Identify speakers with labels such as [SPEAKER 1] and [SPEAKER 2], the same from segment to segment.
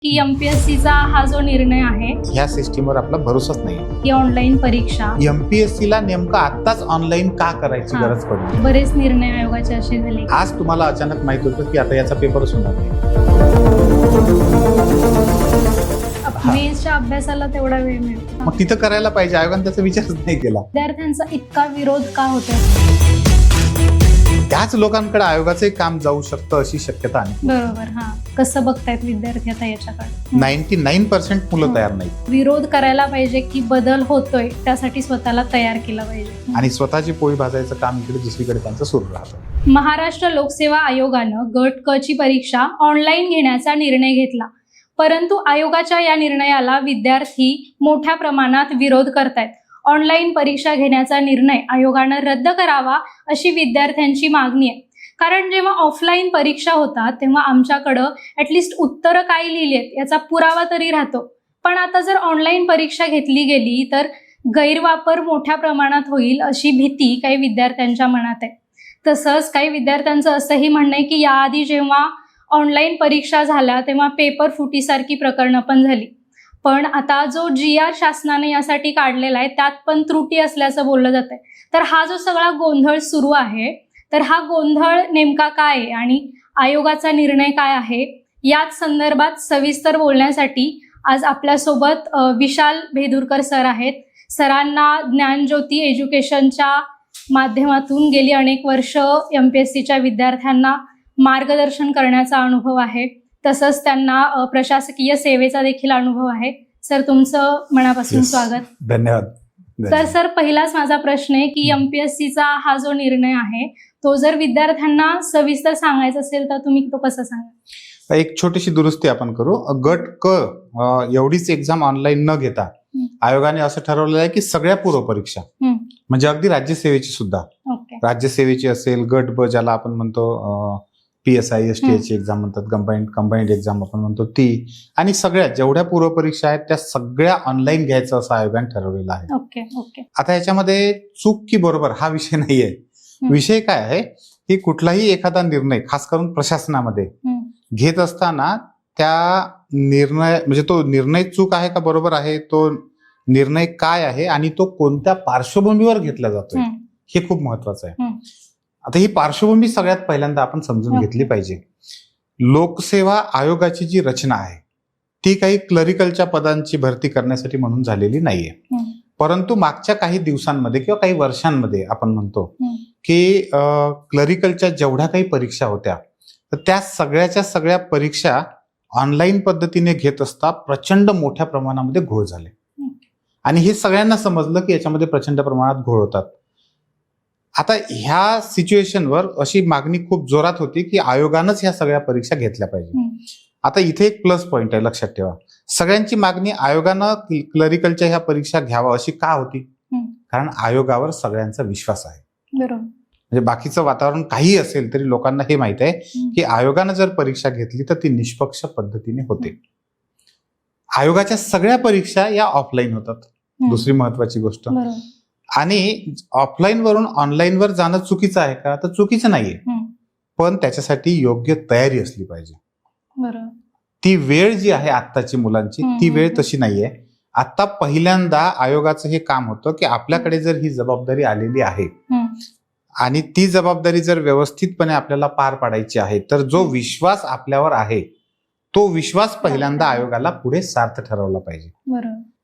[SPEAKER 1] की एमपीएससीचा हा जो निर्णय आहे
[SPEAKER 2] ह्या सिस्टीमवर आपला भरोसाच नाही.
[SPEAKER 1] की ऑनलाईन परीक्षा
[SPEAKER 2] एमपीएससीला नेमकं आताच ऑनलाईन का करायची
[SPEAKER 1] हा.
[SPEAKER 2] गरज पडली?
[SPEAKER 1] बरेच निर्णय आयोगाचे असे झाले.
[SPEAKER 2] आज तुम्हाला अचानक माहित होतं की आता याचा पेपरच होणार नाही.
[SPEAKER 1] मेन्सच्या अभ्यासाला तेवढा वेळ मिळतो.
[SPEAKER 2] मग तिथं करायला पाहिजे. आयोगाने त्याचा विचारच नाही केला.
[SPEAKER 1] विद्यार्थ्यांचा इतका विरोध का होतो?
[SPEAKER 2] त्याच लोकांकडे आयोगाचे काम जाऊ शकतं अशी शक्यता आहे.
[SPEAKER 1] बरोबर. हा, कसं बघतायत विद्यार्थी आता याच्याकडे?
[SPEAKER 2] 99% मुलं तयार नाही.
[SPEAKER 1] विरोध करायला पाहिजे की बदल होतोय त्यासाठी स्वतःला तयार केलं पाहिजे.
[SPEAKER 2] आणि स्वतःची पोळी भाजायचं काम इकडे दुसरीकडे त्यांचं सुरू राहतं.
[SPEAKER 1] महाराष्ट्र लोकसेवा आयोगानं गट क ची परीक्षा ऑनलाईन घेण्याचा निर्णय घेतला, परंतु आयोगाच्या या निर्णयाला विद्यार्थी मोठ्या प्रमाणात विरोध करतायत. ऑनलाईन परीक्षा घेण्याचा निर्णय आयोगानं रद्द करावा अशी विद्यार्थ्यांची मागणी आहे. कारण जेव्हा ऑफलाईन परीक्षा होतात तेव्हा आमच्याकडं ऍटलिस्ट उत्तरं काय लिहिली आहेत याचा पुरावा तरी राहतो. पण आता जर ऑनलाईन परीक्षा घेतली गेली तर गैरवापर मोठ्या प्रमाणात होईल अशी भीती काही विद्यार्थ्यांच्या मनात आहे. तसंच काही विद्यार्थ्यांचं असंही म्हणणं आहे की याआधी जेव्हा ऑनलाईन परीक्षा झाल्या तेव्हा पेपर फुटीसारखी प्रकरणं पण झाली. पण आता जो GR शासनाने यासाठी काढलेला आहे त्यात पण त्रुटी असल्याचं बोललं जात आहे. तर हा जो सगळा गोंधळ सुरू आहे, तर हा गोंधळ नेमका काय आहे आणि आयोगाचा निर्णय काय आहे याच संदर्भात सविस्तर बोलण्यासाठी आज आपल्यासोबत विशाल भेदुरकर सर आहेत. सरांना ज्ञानज्योती एज्युकेशनच्या माध्यमातून गेली अनेक वर्ष MPSCच्या विद्यार्थ्यांना मार्गदर्शन करण्याचा अनुभव आहे. तसंच त्यांना प्रशासकीय सेवेचा देखील अनुभव आहे. सर, तुमचं मनापासून स्वागत.
[SPEAKER 2] धन्यवाद.
[SPEAKER 1] तर सर, पहिलाच माझा प्रश्न आहे की MPSCचा हा जो निर्णय आहे तो जर विद्यार्थ्यांना सविस्तर सांगायचा असेल तर तुम्ही तो कसा सांगा?
[SPEAKER 2] एक छोटीशी दुरुस्ती आपण करू. गट क एवढीच एक्झाम ऑनलाईन न घेता आयोगाने असं ठरवलेलं आहे की सगळ्या पूर्व परीक्षा म्हणजे अगदी राज्यसेवेची सुद्धा, राज्यसेवेची असेल, गट ब ज्याला आपण म्हणतो PSI STI एक्झाम म्हणतात, कंबाईंड एक्झाम आपण म्हणतो ती, आणि सगळ्या जेवढ्या पूर्व परीक्षा आहेत त्या सगळ्या ऑनलाईन घ्यायचं असं आयोगाने ठरवलेलं आहे. आता याच्यामध्ये चूक की बरोबर हा विषय नाहीये. विषय काय आहे की कुठलाही एखादा निर्णय खास करून प्रशासनामध्ये घेत असताना त्या निर्णय म्हणजे तो निर्णय चूक आहे का बरोबर आहे, तो निर्णय काय आहे आणि तो कोणत्या पार्श्वभूमीवर घेतला जातोय हे खूप महत्वाचं आहे. आता ही पार्श्वभूमी सगळ्यात पहिल्यांदा आपण समजून घेतली पाहिजे. लोकसेवा आयोगाची जी रचना आहे ती काही क्लरिकलच्या पदांची भरती करण्यासाठी म्हणून झालेली नाहीये. परंतु मागच्या काही दिवसांमध्ये किंवा काही वर्षांमध्ये आपण म्हणतो की क्लरिकलच्या जेवढ्या काही परीक्षा होत्या तर त्या सगळ्याच्या सगळ्या परीक्षा ऑनलाईन पद्धतीने घेत असता प्रचंड मोठ्या प्रमाणामध्ये घोळ झाले. आणि हे सगळ्यांना समजलं की याच्यामध्ये प्रचंड प्रमाणात घोळ होतात. आता ह्या सिच्युएशनवर अशी मागणी खूप जोरात होती की आयोगानंच ह्या सगळ्या परीक्षा घेतल्या पाहिजे. आता इथे एक प्लस पॉइंट आहे, लक्षात ठेवा. सगळ्यांची मागणी आयोगानं क्लरिकलच्या ह्या परीक्षा घ्यावा अशी का होती? कारण आयोगावर सगळ्यांचा विश्वास आहे.
[SPEAKER 1] बरोबर.
[SPEAKER 2] म्हणजे बाकीचं वातावरण काही असेल तरी लोकांना हे माहित आहे की आयोगानं जर परीक्षा घेतली तर ती निष्पक्ष पद्धतीने होते. आयोगाच्या सगळ्या परीक्षा या ऑफलाईन होतात, दुसरी महत्वाची गोष्ट. आणि ऑफलाईन वरून ऑनलाईन वर जाणं चुकीचं आहे का? तर चुकीचं नाहीये, पण त्याच्यासाठी योग्य तयारी असली पाहिजे. ती वेळ जी आहे आत्ताची मुलांची ती वेळ तशी नाहीये. आता पहिल्यांदा आयोगाचं हे काम होतं की आपल्याकडे जर ही जबाबदारी आलेली आहे आणि ती जबाबदारी जर व्यवस्थितपणे आपल्याला पार पाडायची आहे तर जो विश्वास आपल्यावर आहे तो विश्वास पहिल्यांदा आयोगाला पुढे सार्थ ठरवला पाहिजे.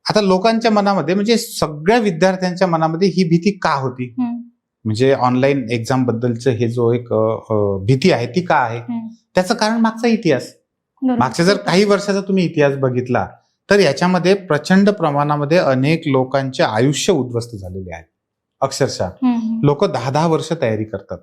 [SPEAKER 2] आता लोकांच्या मनामध्ये म्हणजे सगळ्या विद्यार्थ्यांच्या मनामध्ये ही भीती का होती? म्हणजे ऑनलाईन एक्झाम बद्दलचं हे जो एक भीती आहे ती का आहे? त्याचं कारण मागचा इतिहास. मागच्या जर काही वर्षाचा तुम्ही इतिहास बघितला तर याच्यामध्ये प्रचंड प्रमाणामध्ये अनेक लोकांचे आयुष्य उद्ध्वस्त झालेले आहेत. अक्षरशः लोक 10-10 वर्ष तयारी करतात.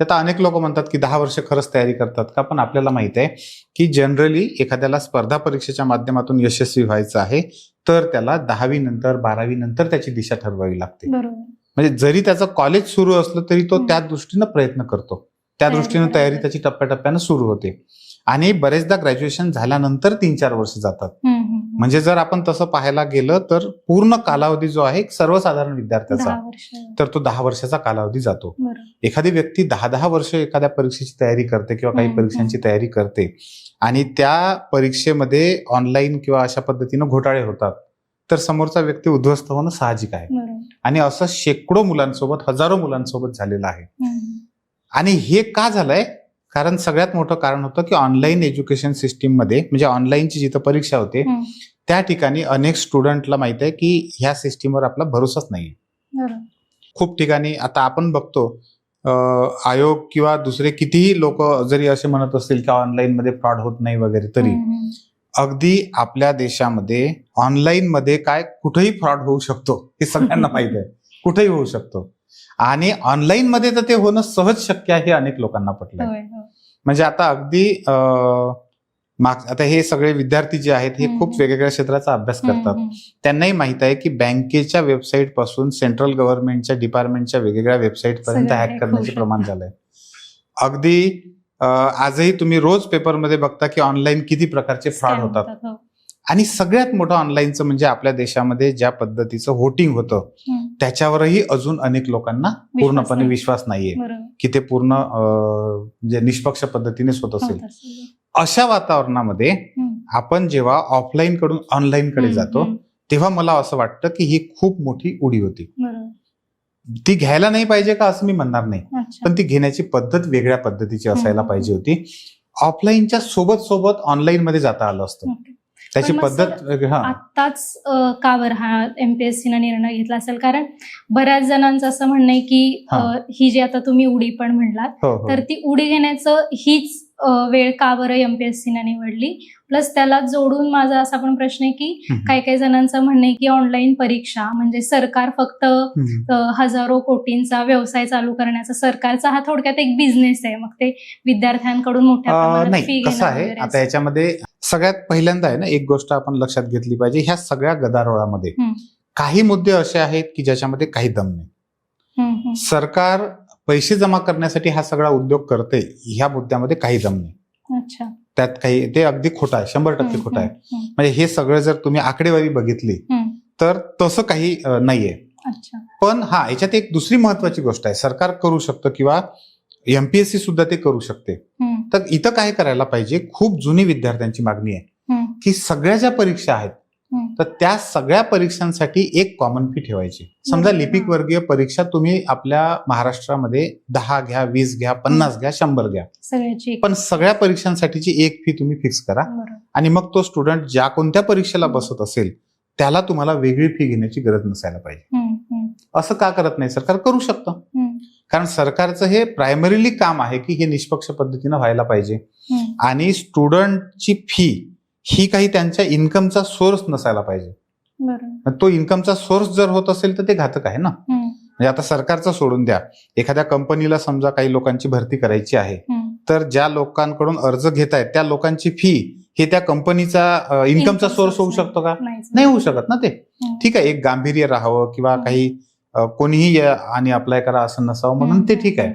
[SPEAKER 2] आता अनेक लोक म्हणतात की 10 वर्ष खरंच तयारी करतात का? पण आपल्याला माहित आहे की जनरली एखाद्याला स्पर्धा परीक्षेच्या माध्यमातून यशस्वी व्हायचं आहे तर त्याला 10वी नंतर 12वी नंतर त्याची दिशा ठरवावी लागते. म्हणजे जरी त्याचं कॉलेज सुरू असलं तरी तो त्या दृष्टीनं प्रयत्न करतो, त्या दृष्टीनं तयारी त्याची टप्प्याटप्प्यानं सुरू होते. आणि बरेचदा ग्रॅज्युएशन झाल्यानंतर 3-4 वर्ष जातात. म्हणजे जर आपण तसं पाहायला गेलं तर पूर्ण कालावधी जो आहे सर्वसाधारण विद्यार्थ्याचा तर तो 10 वर्षाचा कालावधी जातो. एखादी व्यक्ती 10-10 वर्ष एखाद्या परीक्षेची तयारी करते किंवा काही परीक्षांची तयारी करते आणि त्या परीक्षेमध्ये ऑनलाईन किंवा अशा पद्धतीनं घोटाळे होतात, तर समोरचा व्यक्ती उद्ध्वस्त होणं साहजिक आहे.
[SPEAKER 1] बरोबर.
[SPEAKER 2] आणि असं शेकडो मुलांसोबत, हजारो मुलांसोबत झालेलं आहे.
[SPEAKER 1] हम्म.
[SPEAKER 2] आणि हे का झालंय? कारण सगळ्यात मोठं कारण होतं की ऑनलाईन एज्युकेशन सिस्टीम मध्ये, म्हणजे ऑनलाईनची जिथं परीक्षा होते
[SPEAKER 1] हम्म.
[SPEAKER 2] त्या ठिकाणी अनेक स्टुडंटला माहित आहे की ह्या सिस्टीमवर आपला भरोसाच नाही.
[SPEAKER 1] बरोबर.
[SPEAKER 2] खूप ठिकाणी आता आपण बघतो आयोग किंवा दुसरे कितीही लोक जरी असे म्हणत असतील की ऑनलाईन मध्ये फ्रॉड होत नाही वगैरे, तरी
[SPEAKER 1] हम्म.
[SPEAKER 2] अगदी आपल्या देशामध्ये ऑनलाईन मध्ये काय कुठेही फ्रॉड होऊ शकतो हे सगळ्यांना माहित आहे. कुठेही होऊ शकतो. आणि ऑनलाईन मध्ये तर ते होणं सहज शक्य आहे हे अनेक लोकांना पटलंय.
[SPEAKER 1] होय, होय.
[SPEAKER 2] म्हणजे आता अगदी आता हे सगळे विद्यार्थी जे आहेत हे खूप वेगवेगळ्या क्षेत्राचा अभ्यास करतात. त्यांनाही माहित आहे की बँकेच्या वेबसाईट पासून सेंट्रल गव्हर्नमेंटच्या डिपार्टमेंटच्या वेगवेगळ्या वेबसाईट पर्यंत
[SPEAKER 1] सगळं
[SPEAKER 2] हॅक
[SPEAKER 1] hack
[SPEAKER 2] करण्याचे
[SPEAKER 1] होऊ
[SPEAKER 2] प्रमाण झालंय. अगदी आजही तुम्ही रोज पेपरमध्ये बघता की ऑनलाईन किती प्रकारचे फ्रॉड
[SPEAKER 1] Scam
[SPEAKER 2] होतात.
[SPEAKER 1] हो.
[SPEAKER 2] आणि सगळ्यात मोठं ऑनलाईनचं म्हणजे आपल्या देशामध्ये ज्या पद्धतीचं व्होटिंग होतं
[SPEAKER 1] हम्म.
[SPEAKER 2] त्याच्यावरही अजून अनेक लोकांना पूर्णपणे
[SPEAKER 1] नाही.
[SPEAKER 2] विश्वास नाहीये
[SPEAKER 1] बरोबर.
[SPEAKER 2] की ते पूर्ण म्हणजे निष्पक्ष पद्धतीनेच होत असेल.
[SPEAKER 1] होत असेल.
[SPEAKER 2] अशा वातावरणामध्ये
[SPEAKER 1] हम्म.
[SPEAKER 2] आपण जेव्हा ऑफलाईन कडून ऑनलाईन कडे जातो
[SPEAKER 1] हम्म.
[SPEAKER 2] तेव्हा मला असं वाटतं की ही खूप मोठी उडी होती.
[SPEAKER 1] बरोबर.
[SPEAKER 2] ती घ्यायला नाही पाहिजे का असं मी म्हणणार नाही,
[SPEAKER 1] अच्छा.
[SPEAKER 2] पण ती घेण्याची पद्धत वेगळ्या पद्धतीची असायला
[SPEAKER 1] हम्म.
[SPEAKER 2] पाहिजे होती. ऑफलाईनच्या सोबत ऑनलाईन मध्ये जाता आलं असतं.
[SPEAKER 1] ओके.
[SPEAKER 2] त्याची
[SPEAKER 1] पण मग
[SPEAKER 2] पद्धत हा
[SPEAKER 1] आत्ताच का बरं हा एमपीएससीनं निर्णय घेतला असेल? कारण बऱ्याच जणांचं असं म्हणणं आहे की ही जी आता तुम्ही उडी पण म्हणलात,
[SPEAKER 2] हो, हो.
[SPEAKER 1] तर ती उडी घेण्याचं हीच वेळ का बरं एमपीएससीनं निवडली? प्लस त्याला जोडून माझा असा पण प्रश्न आहे की काही काही जणांचं म्हणणं आहे की ऑनलाईन परीक्षा म्हणजे सरकार फक्त हजारो कोटींचा व्यवसाय चालू करण्याचा, सरकारचा हा थोडक्यात एक बिझनेस आहे. मग ते विद्यार्थ्यांकडून मोठ्या प्रमाणात
[SPEAKER 2] नाही,
[SPEAKER 1] फी
[SPEAKER 2] कसं आहे आता याच्यामध्ये सगळ्यात पहिल्यांदा आहे ना एक गोष्ट आपण लक्षात घेतली पाहिजे. ह्या सगळ्या गदारोळामध्ये काही मुद्दे असे आहेत की ज्याच्यामध्ये काही दम नाही. सरकार पैसे जमा करण्यासाठी हा सगळा उद्योग करते, ह्या मुद्द्यामध्ये काही दम नाही.
[SPEAKER 1] अच्छा.
[SPEAKER 2] त्यात काही ते अगदी खोटं आहे, 100% खोटं आहे. म्हणजे हे सगळं जर तुम्ही आकडेवारी बघितली तर तसं काही नाहीये.
[SPEAKER 1] अच्छा.
[SPEAKER 2] पण याच्यात एक दुसरी महत्वाची गोष्ट आहे. सरकार करू शकतं किंवा एमपीएससी सुद्धा ते करू शकते. तर इथं काय करायला पाहिजे, खूप जुनी विद्यार्थ्यांची मागणी आहे की सगळ्या ज्या परीक्षा आहेत तर त्या सगळ्या परीक्षांसाठी एक कॉमन फी ठेवायची. समजा लिपिक वर्गीय परीक्षा तुम्ही आपल्या महाराष्ट्रामध्ये 10 घ्या, 20 घ्या, 50 घ्या, 100 घ्या, पण सगळ्या परीक्षांसाठीची एक फी तुम्ही फिक्स करा. आणि मग तो स्टुडंट ज्या कोणत्या परीक्षेला बसत असेल त्याला तुम्हाला वेगळी फी घेण्याची गरज नसायला पाहिजे. असं का करत नाही सरकार? करू शकतं. कारण सरकारचं हे प्रायमरीली काम आहे की हे निष्पक्ष पद्धतीनं व्हायला पाहिजे. आणि स्टुडंटची फी ही काही त्यांच्या इन्कमचा सोर्स नसायला पाहिजे. तो इन्कमचा सोर्स जर होत असेल तर ते घातक आहे ना. म्हणजे आता सरकारचं सोडून द्या, एखाद्या कंपनीला समजा काही लोकांची भरती करायची आहे, तर ज्या लोकांकडून अर्ज घेत आहेत त्या लोकांची फी हे त्या कंपनीचा इन्कमचा सोर्स होऊ शकतो का? नाही होऊ शकत ना ते. ठीक आहे, एक गांभीर्य राहावं किंवा काही कोणीही आणि अप्लाय करा असं नसावं म्हणून ते ठीक आहे.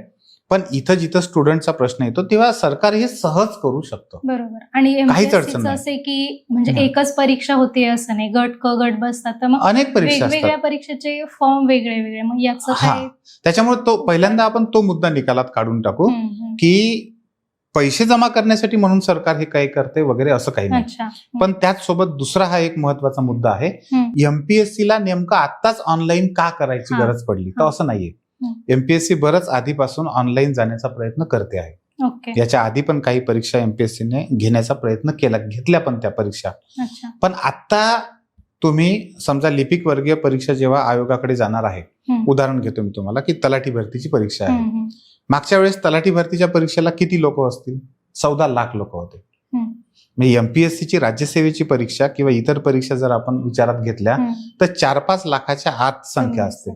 [SPEAKER 2] पण इथं जिथं स्टुडंटचा प्रश्न येतो तेव्हा सरकार हे सहज करू शकतं.
[SPEAKER 1] बरोबर. आणि
[SPEAKER 2] काहीच अडचण नाही.
[SPEAKER 1] असे की म्हणजे एकच परीक्षा होते असं नाही, गट क गट बसतात, तर मग
[SPEAKER 2] अनेक परीक्षा
[SPEAKER 1] वेगवेगळ्या परीक्षेचे फॉर्म वेगळे मग याचं काय?
[SPEAKER 2] त्याच्यामुळे तो पहिल्यांदा आपण तो मुद्दा निकालात काढून टाकू की पैसे जमा करण्यासाठी म्हणून सरकार हे काही करते वगैरे असं काही नाही. पण त्याच सोबत दुसरा हा एक महत्वाचा मुद्दा आहे, एमपीएससीला नेमकं आत्ताच ऑनलाईन का करायची गरज पडली? तर असं नाहीये. एमपीएससी बरंच आधीपासून ऑनलाईन जाण्याचा प्रयत्न करते आहे. याच्या आधी पण काही परीक्षा एमपीएससीने घेण्याचा प्रयत्न घेतल्या पण त्या परीक्षा. पण आता तुम्ही समजा लिपिक वर्गीय परीक्षा जेव्हा आयोगाकडे जाणार आहे, उदाहरण घेतो मी तुम्हाला की तलाठी भरतीची परीक्षा आहे. मागच्या वेळेस तलाठी भरतीच्या परीक्षेला किती लोक असतील? 14 लाख लोक होते. म्हणजे एमपीएससीची राज्यसेवेची परीक्षा किंवा इतर परीक्षा जर आपण विचारात घेतल्या तर 4-5 लाखाच्या आत संख्या असते.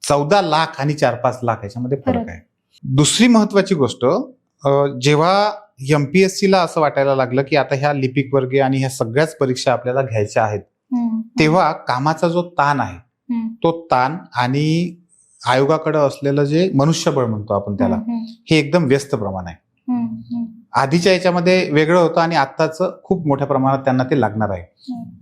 [SPEAKER 2] 14 लाख आणि 4-5 लाख याच्यामध्ये फरक आहे. दुसरी महत्वाची गोष्ट, जेव्हा एमपीएससीला असं वाटायला लागलं की आता ह्या लिपिक वर्गीय आणि ह्या सगळ्याच परीक्षा आपल्याला घ्यायच्या आहेत, तेव्हा कामाचा जो ताण आहे तो ताण आणि आयोगाकडे असलेलं जे मनुष्यबळ म्हणतो आपण त्याला, हे एकदम व्यस्त प्रमाण आहे. आधीच्या याच्यामध्ये वेगळं होतं आणि आत्ताचं खूप मोठ्या प्रमाणात त्यांना ते लागणार आहे.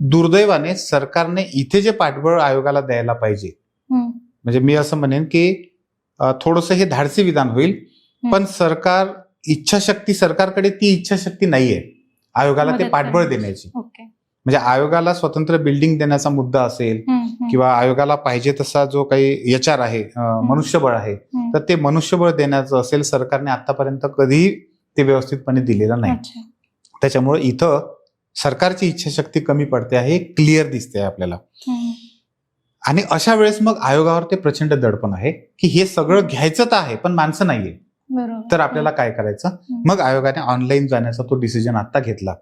[SPEAKER 2] दुर्दैवाने सरकारने इथे जे पाठबळ आयोगाला द्यायला पाहिजे, म्हणजे मी असं म्हणेन की थोडंसं हे धाडसी विधान होईल, पण सरकारकडे ती इच्छाशक्ती नाहीये. आयोगाला ते
[SPEAKER 1] मदत
[SPEAKER 2] पाठबळ
[SPEAKER 1] करण्याची.
[SPEAKER 2] देण्याची.
[SPEAKER 1] ओके.
[SPEAKER 2] म्हणजे आयोगाला स्वतंत्र बिल्डिंग देण्याचा मुद्दा असेल किंवा आयोगाला पाहिजे तसा जो काही HR आहे, मनुष्यबळ आहे, तर ते मनुष्यबळ देण्याचं असेल, सरकारने आतापर्यंत कधीही ते व्यवस्थितपणे दिलेलं नाही.
[SPEAKER 1] अच्छा.
[SPEAKER 2] त्याच्यामुळे इथं सरकारची इच्छाशक्ती कमी पडते आहे, क्लिअर दिसते आपल्याला. आणि अशा वेळेस मग आयोगावर ते प्रचंड दडपण आहे की हे सगळं घ्यायचं तर आहे पण माणसं नाहीये,
[SPEAKER 1] बरोबर.
[SPEAKER 2] तर आपल्याला काय करायचं. मग आयोगाने ऑनलाईन जाण्याचा तो डिसिजन आता घेतला.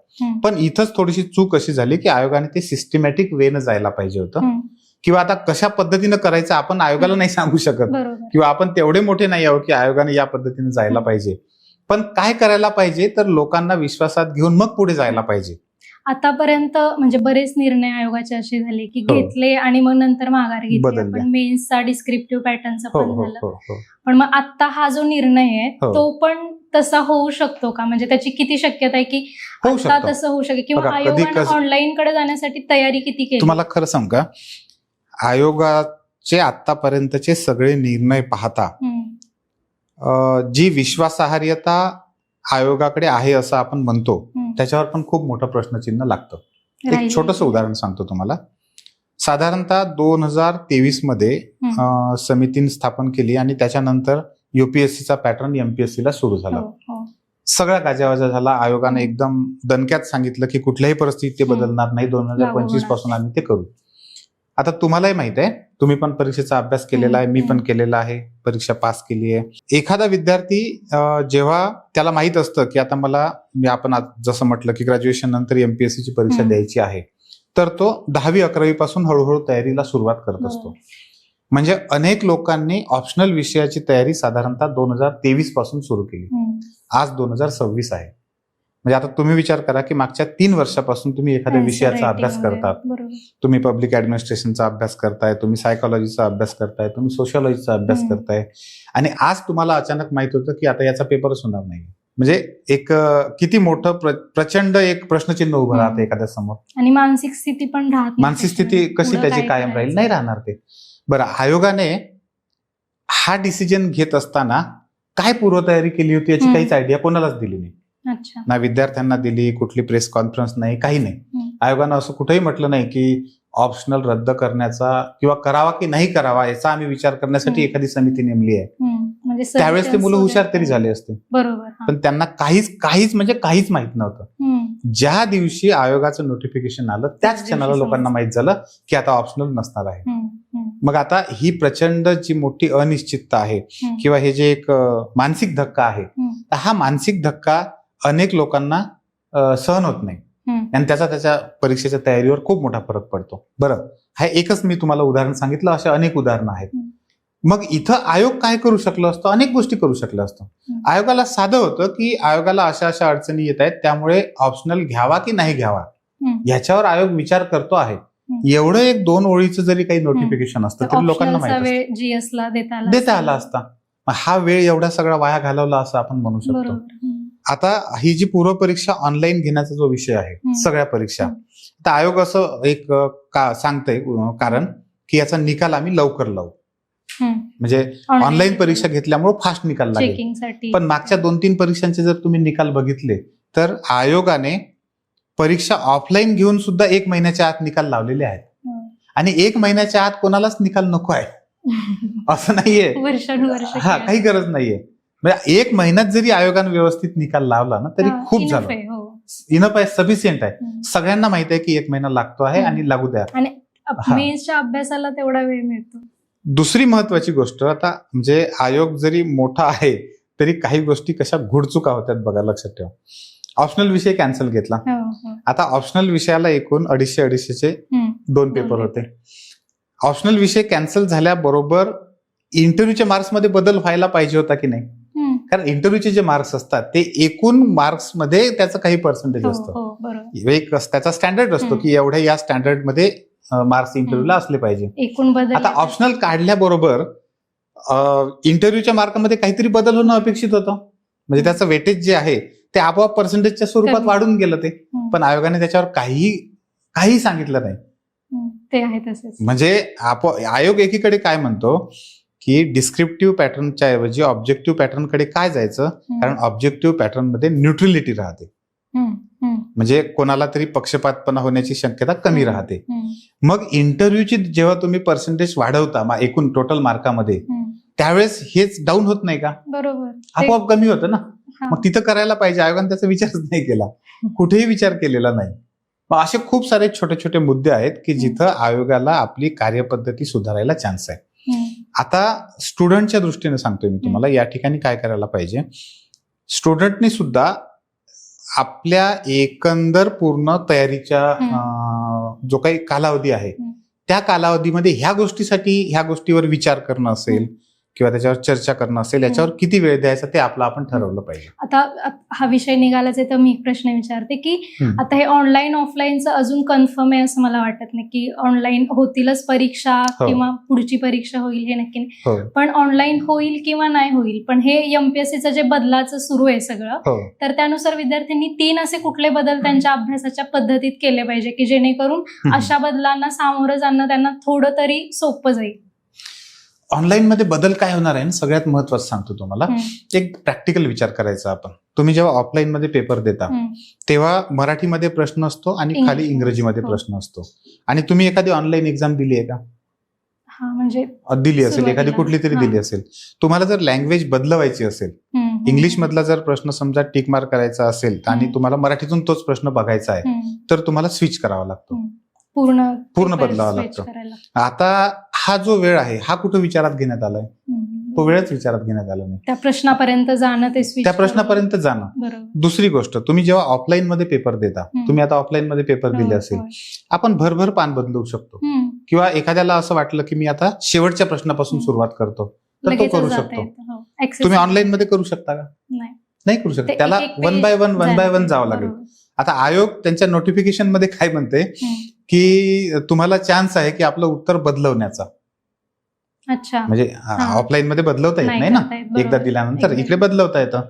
[SPEAKER 2] पण इथंच थोडीशी चूक अशी झाली की आयोगाने ते सिस्टमॅटिक वेनं जायला पाहिजे होतं, किंवा आता कशा पद्धतीनं करायचं आपण आयोगाला नाही सांगू शकत,
[SPEAKER 1] बरोबर.
[SPEAKER 2] किंवा आपण तेवढे मोठे नाही आहोत की आयोगाने या पद्धतीने जायला पाहिजे. पण काय करायला पाहिजे तर लोकांना विश्वासात घेऊन मग पुढे जायला पाहिजे.
[SPEAKER 1] आतापर्यंत म्हणजे बरेच निर्णय आयोगाचे असे झाले की घेतले आणि मग नंतर माघार घेतली.
[SPEAKER 2] बदलले.
[SPEAKER 1] आपण मेन्सचा डिस्क्रिप्टिव्ह पॅटर्नचा
[SPEAKER 2] हो
[SPEAKER 1] पण
[SPEAKER 2] हो
[SPEAKER 1] झालं.
[SPEAKER 2] हो हो.
[SPEAKER 1] पण मग आता हा जो निर्णय आहे
[SPEAKER 2] हो.
[SPEAKER 1] तो पण तसा होऊ शकतो का? म्हणजे त्याची किती शक्यता आहे की
[SPEAKER 2] होऊ
[SPEAKER 1] आता
[SPEAKER 2] शकतो.
[SPEAKER 1] तसं होऊ शकेल, किंवा
[SPEAKER 2] बघा, कधी
[SPEAKER 1] आयोगाने
[SPEAKER 2] कसं-
[SPEAKER 1] ऑनलाईन कडे जाण्यासाठी तयारी किती केली?
[SPEAKER 2] तुम्हाला खरं सांगू का, आयोगाचे आतापर्यंतचे सगळे निर्णय पाहता जी विश्वासार्हता आयोगाकडे आहे असं आपण म्हणतो, त्याच्यावर पण खूप मोठं प्रश्नचिन्ह लागतं. एक छोटंसं उदाहरण सांगतो तुम्हाला. साधारणतः 2023 मध्ये समितीने स्थापन केली आणि त्याच्यानंतर UPSCचा पॅटर्न MPSCला सुरू झाला. सगळा गाजावाजा झाला. आयोगाने एकदम दणक्यात सांगितलं की कुठल्याही परिस्थितीत ते बदलणार नाही, 2025 पासून आम्ही ते करू. आता तुम्हालाही माहित आहे, तुम्ही पण परीक्षेचा अभ्यास केलेला आहे, मी पण केलेला आहे, परीक्षा पास केली आहे. एखादा विद्यार्थी जेव्हा त्याला माहित असतं की आता आपण जसं म्हटलं की ग्रॅज्युएशन नंतर MPSCची परीक्षा द्यायची आहे, तर तो 10वी-11वी पासून हळूहळू तयारीला सुरुवात करत असतो. म्हणजे अनेक लोकांनी ऑप्शनल विषयाची तयारी साधारणतः 2023 पासून सुरू केली. आज 2026 आहे. म्हणजे आता तुम्ही विचार करा की मागच्या 3 वर्षापासून तुम्ही एखाद्या विषयाचा अभ्यास करतात. तुम्ही पब्लिक ऍडमिनिस्ट्रेशनचा अभ्यास करताय, तुम्ही सायकोलॉजीचा अभ्यास करताय, तुम्ही सोशियोलॉजीचा अभ्यास करताय, आणि आज तुम्हाला अचानक माहित होतं की आता याचा पेपरच होणार नाही. म्हणजे एक किती मोठं प्रचंड एक प्रश्नचिन्ह उभं राहतं एखाद्या समोर.
[SPEAKER 1] आणि मानसिक स्थिती पण राहत नाही.
[SPEAKER 2] मानसिक स्थिती कशी त्याची कायम राहील? नाही राहणार ते. बरं, आयोगाने हा डिसिजन घेत असताना काय पूर्वतयारी केली होती याची काहीच आयडिया कोणालाच दिली नाही.
[SPEAKER 1] अच्छा.
[SPEAKER 2] ना विद्यार्थ्यांना दिली, कुठली प्रेस कॉन्फरन्स नाही, काही नाही. आयोगानं असं कुठेही म्हटलं नाही की ऑप्शनल रद्द करण्याचा किंवा करावा की नाही करावा याचा आम्ही विचार करण्यासाठी एखादी समिती नेमली आहे.
[SPEAKER 1] म्हणजे
[SPEAKER 2] त्यावेळेस ते मुलं हुशार तरी झाले असते.
[SPEAKER 1] बरोबर.
[SPEAKER 2] पण त्यांना काहीच म्हणजे काहीच माहित नव्हतं. ज्या दिवशी आयोगाचं नोटिफिकेशन आलं त्याच क्षणाला लोकांना माहित झालं की आता ऑप्शनल नसणार आहे. मग आता ही प्रचंड जी मोठी अनिश्चितता आहे किंवा हे जे एक मानसिक धक्का आहे, हा मानसिक धक्का अनेक लोकांना सहन होत नाही आणि त्याच्या परीक्षेच्या तयारीवर खूप मोठा फरक पडतो. बरं, हा एकच मी तुम्हाला उदाहरण सांगितलं, अशा अनेक उदाहरणं आहेत. मग इथं आयोग काय करू शकलं असतं? अनेक गोष्टी करू शकलं असतं. आयोगाला साधं होतं की आयोगाला अशा अडचणी येत आहेत, त्यामुळे ऑप्शनल घ्यावा की नाही घ्यावा याच्यावर आयोग विचार करतो आहे. एवढं एक 2 ओळीचं जरी काही नोटिफिकेशन असतं तरी लोकांना माहिती देता आला असता. हा वेळ एवढा सगळा वाया घालवला असं आपण म्हणू शकतो. आता ही जी पूर्व परीक्षा ऑनलाईन घेण्याचा जो विषय आहे, सगळ्या परीक्षा, तर आयोग असं एक सांगतंय कारण की याचा निकाल आम्ही लवकर लावू. म्हणजे ऑनलाईन परीक्षा घेतल्यामुळे फास्ट निकाल लागेल. पण मागच्या 2-3 परीक्षांचे जर तुम्ही निकाल बघितले तर आयोगाने परीक्षा ऑफलाईन घेऊन सुद्धा 1 महिन्याच्या आत निकाल लावलेले आहेत. आणि 1 महिन्याच्या आत कोणालाच निकाल नको आहे असं नाहीये. हा, काही गरज नाहीये. म्हणजे 1 महिन्यात जरी आयोगाने व्यवस्थित निकाल लावला ना तरी खूप झालं. इनफ आहे, सफिशियंट आहे. सगळ्यांना माहित आहे की 1 महिना लागतो आहे आणि लागू द्या.
[SPEAKER 1] मेन्सच्या अभ्यासाला तेवढा वेळ मिळतो.
[SPEAKER 2] दुसरी महत्वाची गोष्ट, आता म्हणजे आयोग जरी मोठा आहे तरी काही गोष्टी कशा घुडचुका होत्यात बघा, लक्षात ठेवा. ऑप्शनल विषय कॅन्सल घेतला. आता ऑप्शनल विषयाला एकूण 250चे 2 पेपर होते. ऑप्शनल विषय कॅन्सल झाल्याबरोबर इंटरव्ह्यूच्या मार्क्स मध्ये बदल व्हायला पाहिजे होता की नाही? कारण इंटरव्ह्यूचे जे मार्क्स असतात ते एकूण मार्क्स मध्ये त्याचं काही पर्सेंटेज असतं. एक त्याचा स्टँडर्ड असतो की एवढ्या या स्टँडर्ड मध्ये मार्क्स इंटरव्ह्यूला असले पाहिजे. आता ऑप्शनल काढल्याबरोबर इंटरव्ह्यूच्या मार्कमध्ये काहीतरी बदल होणं अपेक्षित होतं. म्हणजे त्याचं वेटेज जे आहे ते आपोआप पर्सेंटेजच्या स्वरूपात वाढून गेलं ते. पण आयोगाने त्याच्यावर काही सांगितलं नाही.
[SPEAKER 1] ते आहे तसेच.
[SPEAKER 2] म्हणजे आयोग एकीकडे काय म्हणतो की डिस्क्रिप्टिव्ह पॅटर्नच्या ऐवजी ऑब्जेक्टिव्ह पॅटर्नकडे काय जायचं, कारण ऑब्जेक्टिव्ह पॅटर्न मध्ये न्यूट्रलिटी राहते. म्हणजे कोणाला तरी पक्षपातपणा होण्याची शक्यता कमी राहते.
[SPEAKER 1] हम्म.
[SPEAKER 2] मग इंटरव्ह्यूची जेव्हा तुम्ही पर्सेंटेज वाढवता एकूण टोटल मार्कामध्ये, त्यावेळेस हेच डाऊन होत नाही का?
[SPEAKER 1] बरोबर.
[SPEAKER 2] आपोआप कमी होतं ना.
[SPEAKER 1] हा.
[SPEAKER 2] मग तिथं करायला पाहिजे. आयोगाने त्याचा विचारच नाही केला, कुठेही विचार केलेला नाही. मग असे खूप सारे छोटे छोटे मुद्दे आहेत की जिथं आयोगाला आपली कार्यपद्धती सुधारायला चान्स आहे. आता स्टुडंटच्या दृष्टीने सांगतोय मी तुम्हाला, या ठिकाणी काय करायला पाहिजे. स्टुडंटनी सुद्धा आपल्या एकंदर पूर्ण तयारीच्या जो काही कालावधी आहे त्या कालावधीमध्ये ह्या गोष्टीवर विचार करणं असेल किंवा त्याच्यावर चर्चा करणं असेल, याच्यावर किती वेळ द्यायचा ते आपण ठरवलं पाहिजे. आता
[SPEAKER 1] हा विषय निघालाच आहे तर मी एक प्रश्न विचारते की आता हे ऑनलाईन ऑफलाईनचं अजून कन्फर्म आहे असं मला वाटत नाही की ऑनलाईन होतीलच परीक्षा किंवा पुढची परीक्षा होईल हे नक्की नाही, पण ऑनलाईन होईल किंवा नाही होईल, पण हे एमपीएससीचं जे बदलाचं सुरू आहे सगळं, तर त्यानुसार विद्यार्थ्यांनी 3 असे कुठले बदल त्यांच्या अभ्यासाच्या पद्धतीत केले पाहिजे की जेणेकरून अशा बदलांना सामोरं जाणं त्यांना थोडं तरी सोपं जाईल.
[SPEAKER 2] ऑनलाईन मध्ये बदल काय होणार आहे सगळ्यात महत्वाचं सांगतो तुम्हाला. एक प्रॅक्टिकल विचार करायचा आपण. तुम्ही जेव्हा ऑफलाईन मध्ये पेपर देता तेव्हा मराठीमध्ये प्रश्न असतो आणि खाली इंग्रजीमध्ये प्रश्न असतो. आणि तुम्ही एखादी ऑनलाईन एक्झाम दिली आहे का?
[SPEAKER 1] म्हणजे
[SPEAKER 2] दिली असेल, एखादी कुठली तरी दिली असेल. तुम्हाला जर लँग्वेज बदलवायची असेल, इंग्लिश मधला जर प्रश्न समजा टिक मार्क करायचा असेल आणि तुम्हाला मराठीतून तोच प्रश्न बघायचा आहे, तर तुम्हाला स्विच करावा लागतो, पूर्ण बदलावा लागतो. आता हा जो वेळ आहे हा कुठं विचारात घेण्यात आलाय? तो वेळच विचारात घेण्यात आला नाही.
[SPEAKER 1] त्या प्रश्नापर्यंत
[SPEAKER 2] जाणं. दुसरी गोष्ट, तुम्ही जेव्हा ऑफलाईन मध्ये पेपर देता, तुम्ही आता ऑफलाईन मध्ये पेपर दिले असेल, आपण भरभर पान बदलू शकतो. किंवा एखाद्याला असं वाटलं की मी आता शेवटच्या प्रश्नापासून सुरुवात करतो, तर तो करू शकतो. तुम्ही ऑनलाईन मध्ये करू शकता का? नाही करू शकता. त्याला वन बाय वन जावं लागेल. आता आयोग त्यांच्या नोटिफिकेशन मध्ये काय म्हणते की तुम्हाला चान्स आहे की आपलं उत्तर बदलवण्याचा. म्हणजे ऑफलाईन मध्ये बदलवता येत नाही ना, एकदा दिल्यानंतर इकडे बदलवता येतं,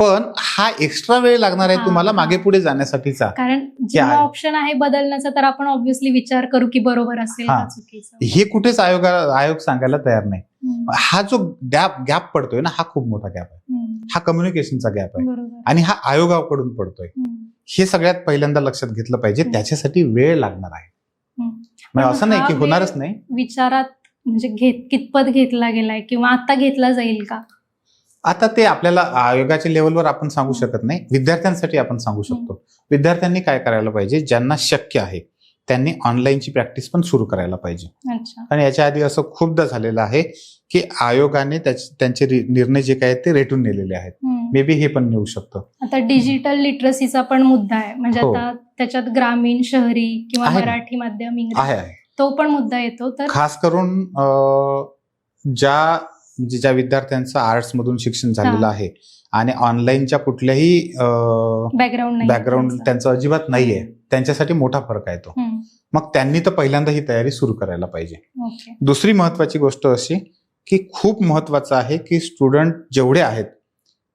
[SPEAKER 2] पण हा एक्स्ट्रा वेळ लागणार आहे तुम्हाला मागे पुढे जाण्यासाठीचा.
[SPEAKER 1] कारण जेव्हा ऑप्शन आहे बदलण्याचा तर आपण ऑब्व्हियसली विचार करू की बरोबर असेल का चुकीचं.
[SPEAKER 2] हे कुठेच आयोग सांगायला तयार नाही. हा जो गॅप पडतोय ना, हा खूप मोठा गॅप आहे. हा कम्युनिकेशनचा गॅप आहे आणि हा आयोगाकडून पडतोय. हे सगळ्यात पहिल्यांदा लक्षात घेतलं पाहिजे. त्याच्यासाठी वेळ लागणार आहे, असं नाही की होणारच नाही.
[SPEAKER 1] विचारात म्हणजे कितपत घेतला गेलाय किंवा आता घेतला जाईल का,
[SPEAKER 2] आता ते आपल्याला आयोगाच्या लेवलवर आपण सांगू शकत नाही. विद्यार्थ्यांसाठी आपण सांगू शकतो. विद्यार्थ्यांनी काय करायला पाहिजे, ज्यांना शक्य आहे त्यांनी ऑनलाईनची प्रॅक्टिस पण सुरू करायला पाहिजे. आणि याच्या आधी असं खूपदा झालेलं आहे की आयोगाने त्यांचे निर्णय जे काय ते रेटून नेलेले आहेत. मे बी हे पण नेऊ शकतं.
[SPEAKER 1] आता डिजिटल लिटरसीचा पण मुद्दा आहे, म्हणजे आता त्याच्यात ग्रामीण, शहरी किंवा मराठी माध्यम, इंग्रजी, तो पण मुद्दा येतो. तर
[SPEAKER 2] खास करून ज्या विद्यार्थ्यांचं आर्ट्स मधून शिक्षण झालेलं आहे आणि ऑनलाईनच्या कुठल्याही बॅकग्राऊंड त्यांचं अजिबात नाहीये, त्यांच्यासाठी मोठा फरक आहे तो. मग त्यांनी तर पहिल्यांदा ही तयारी सुरू करायला पाहिजे. दुसरी महत्वाची गोष्ट अशी की खूप महत्वाचं आहे की स्टुडंट जेवढे आहेत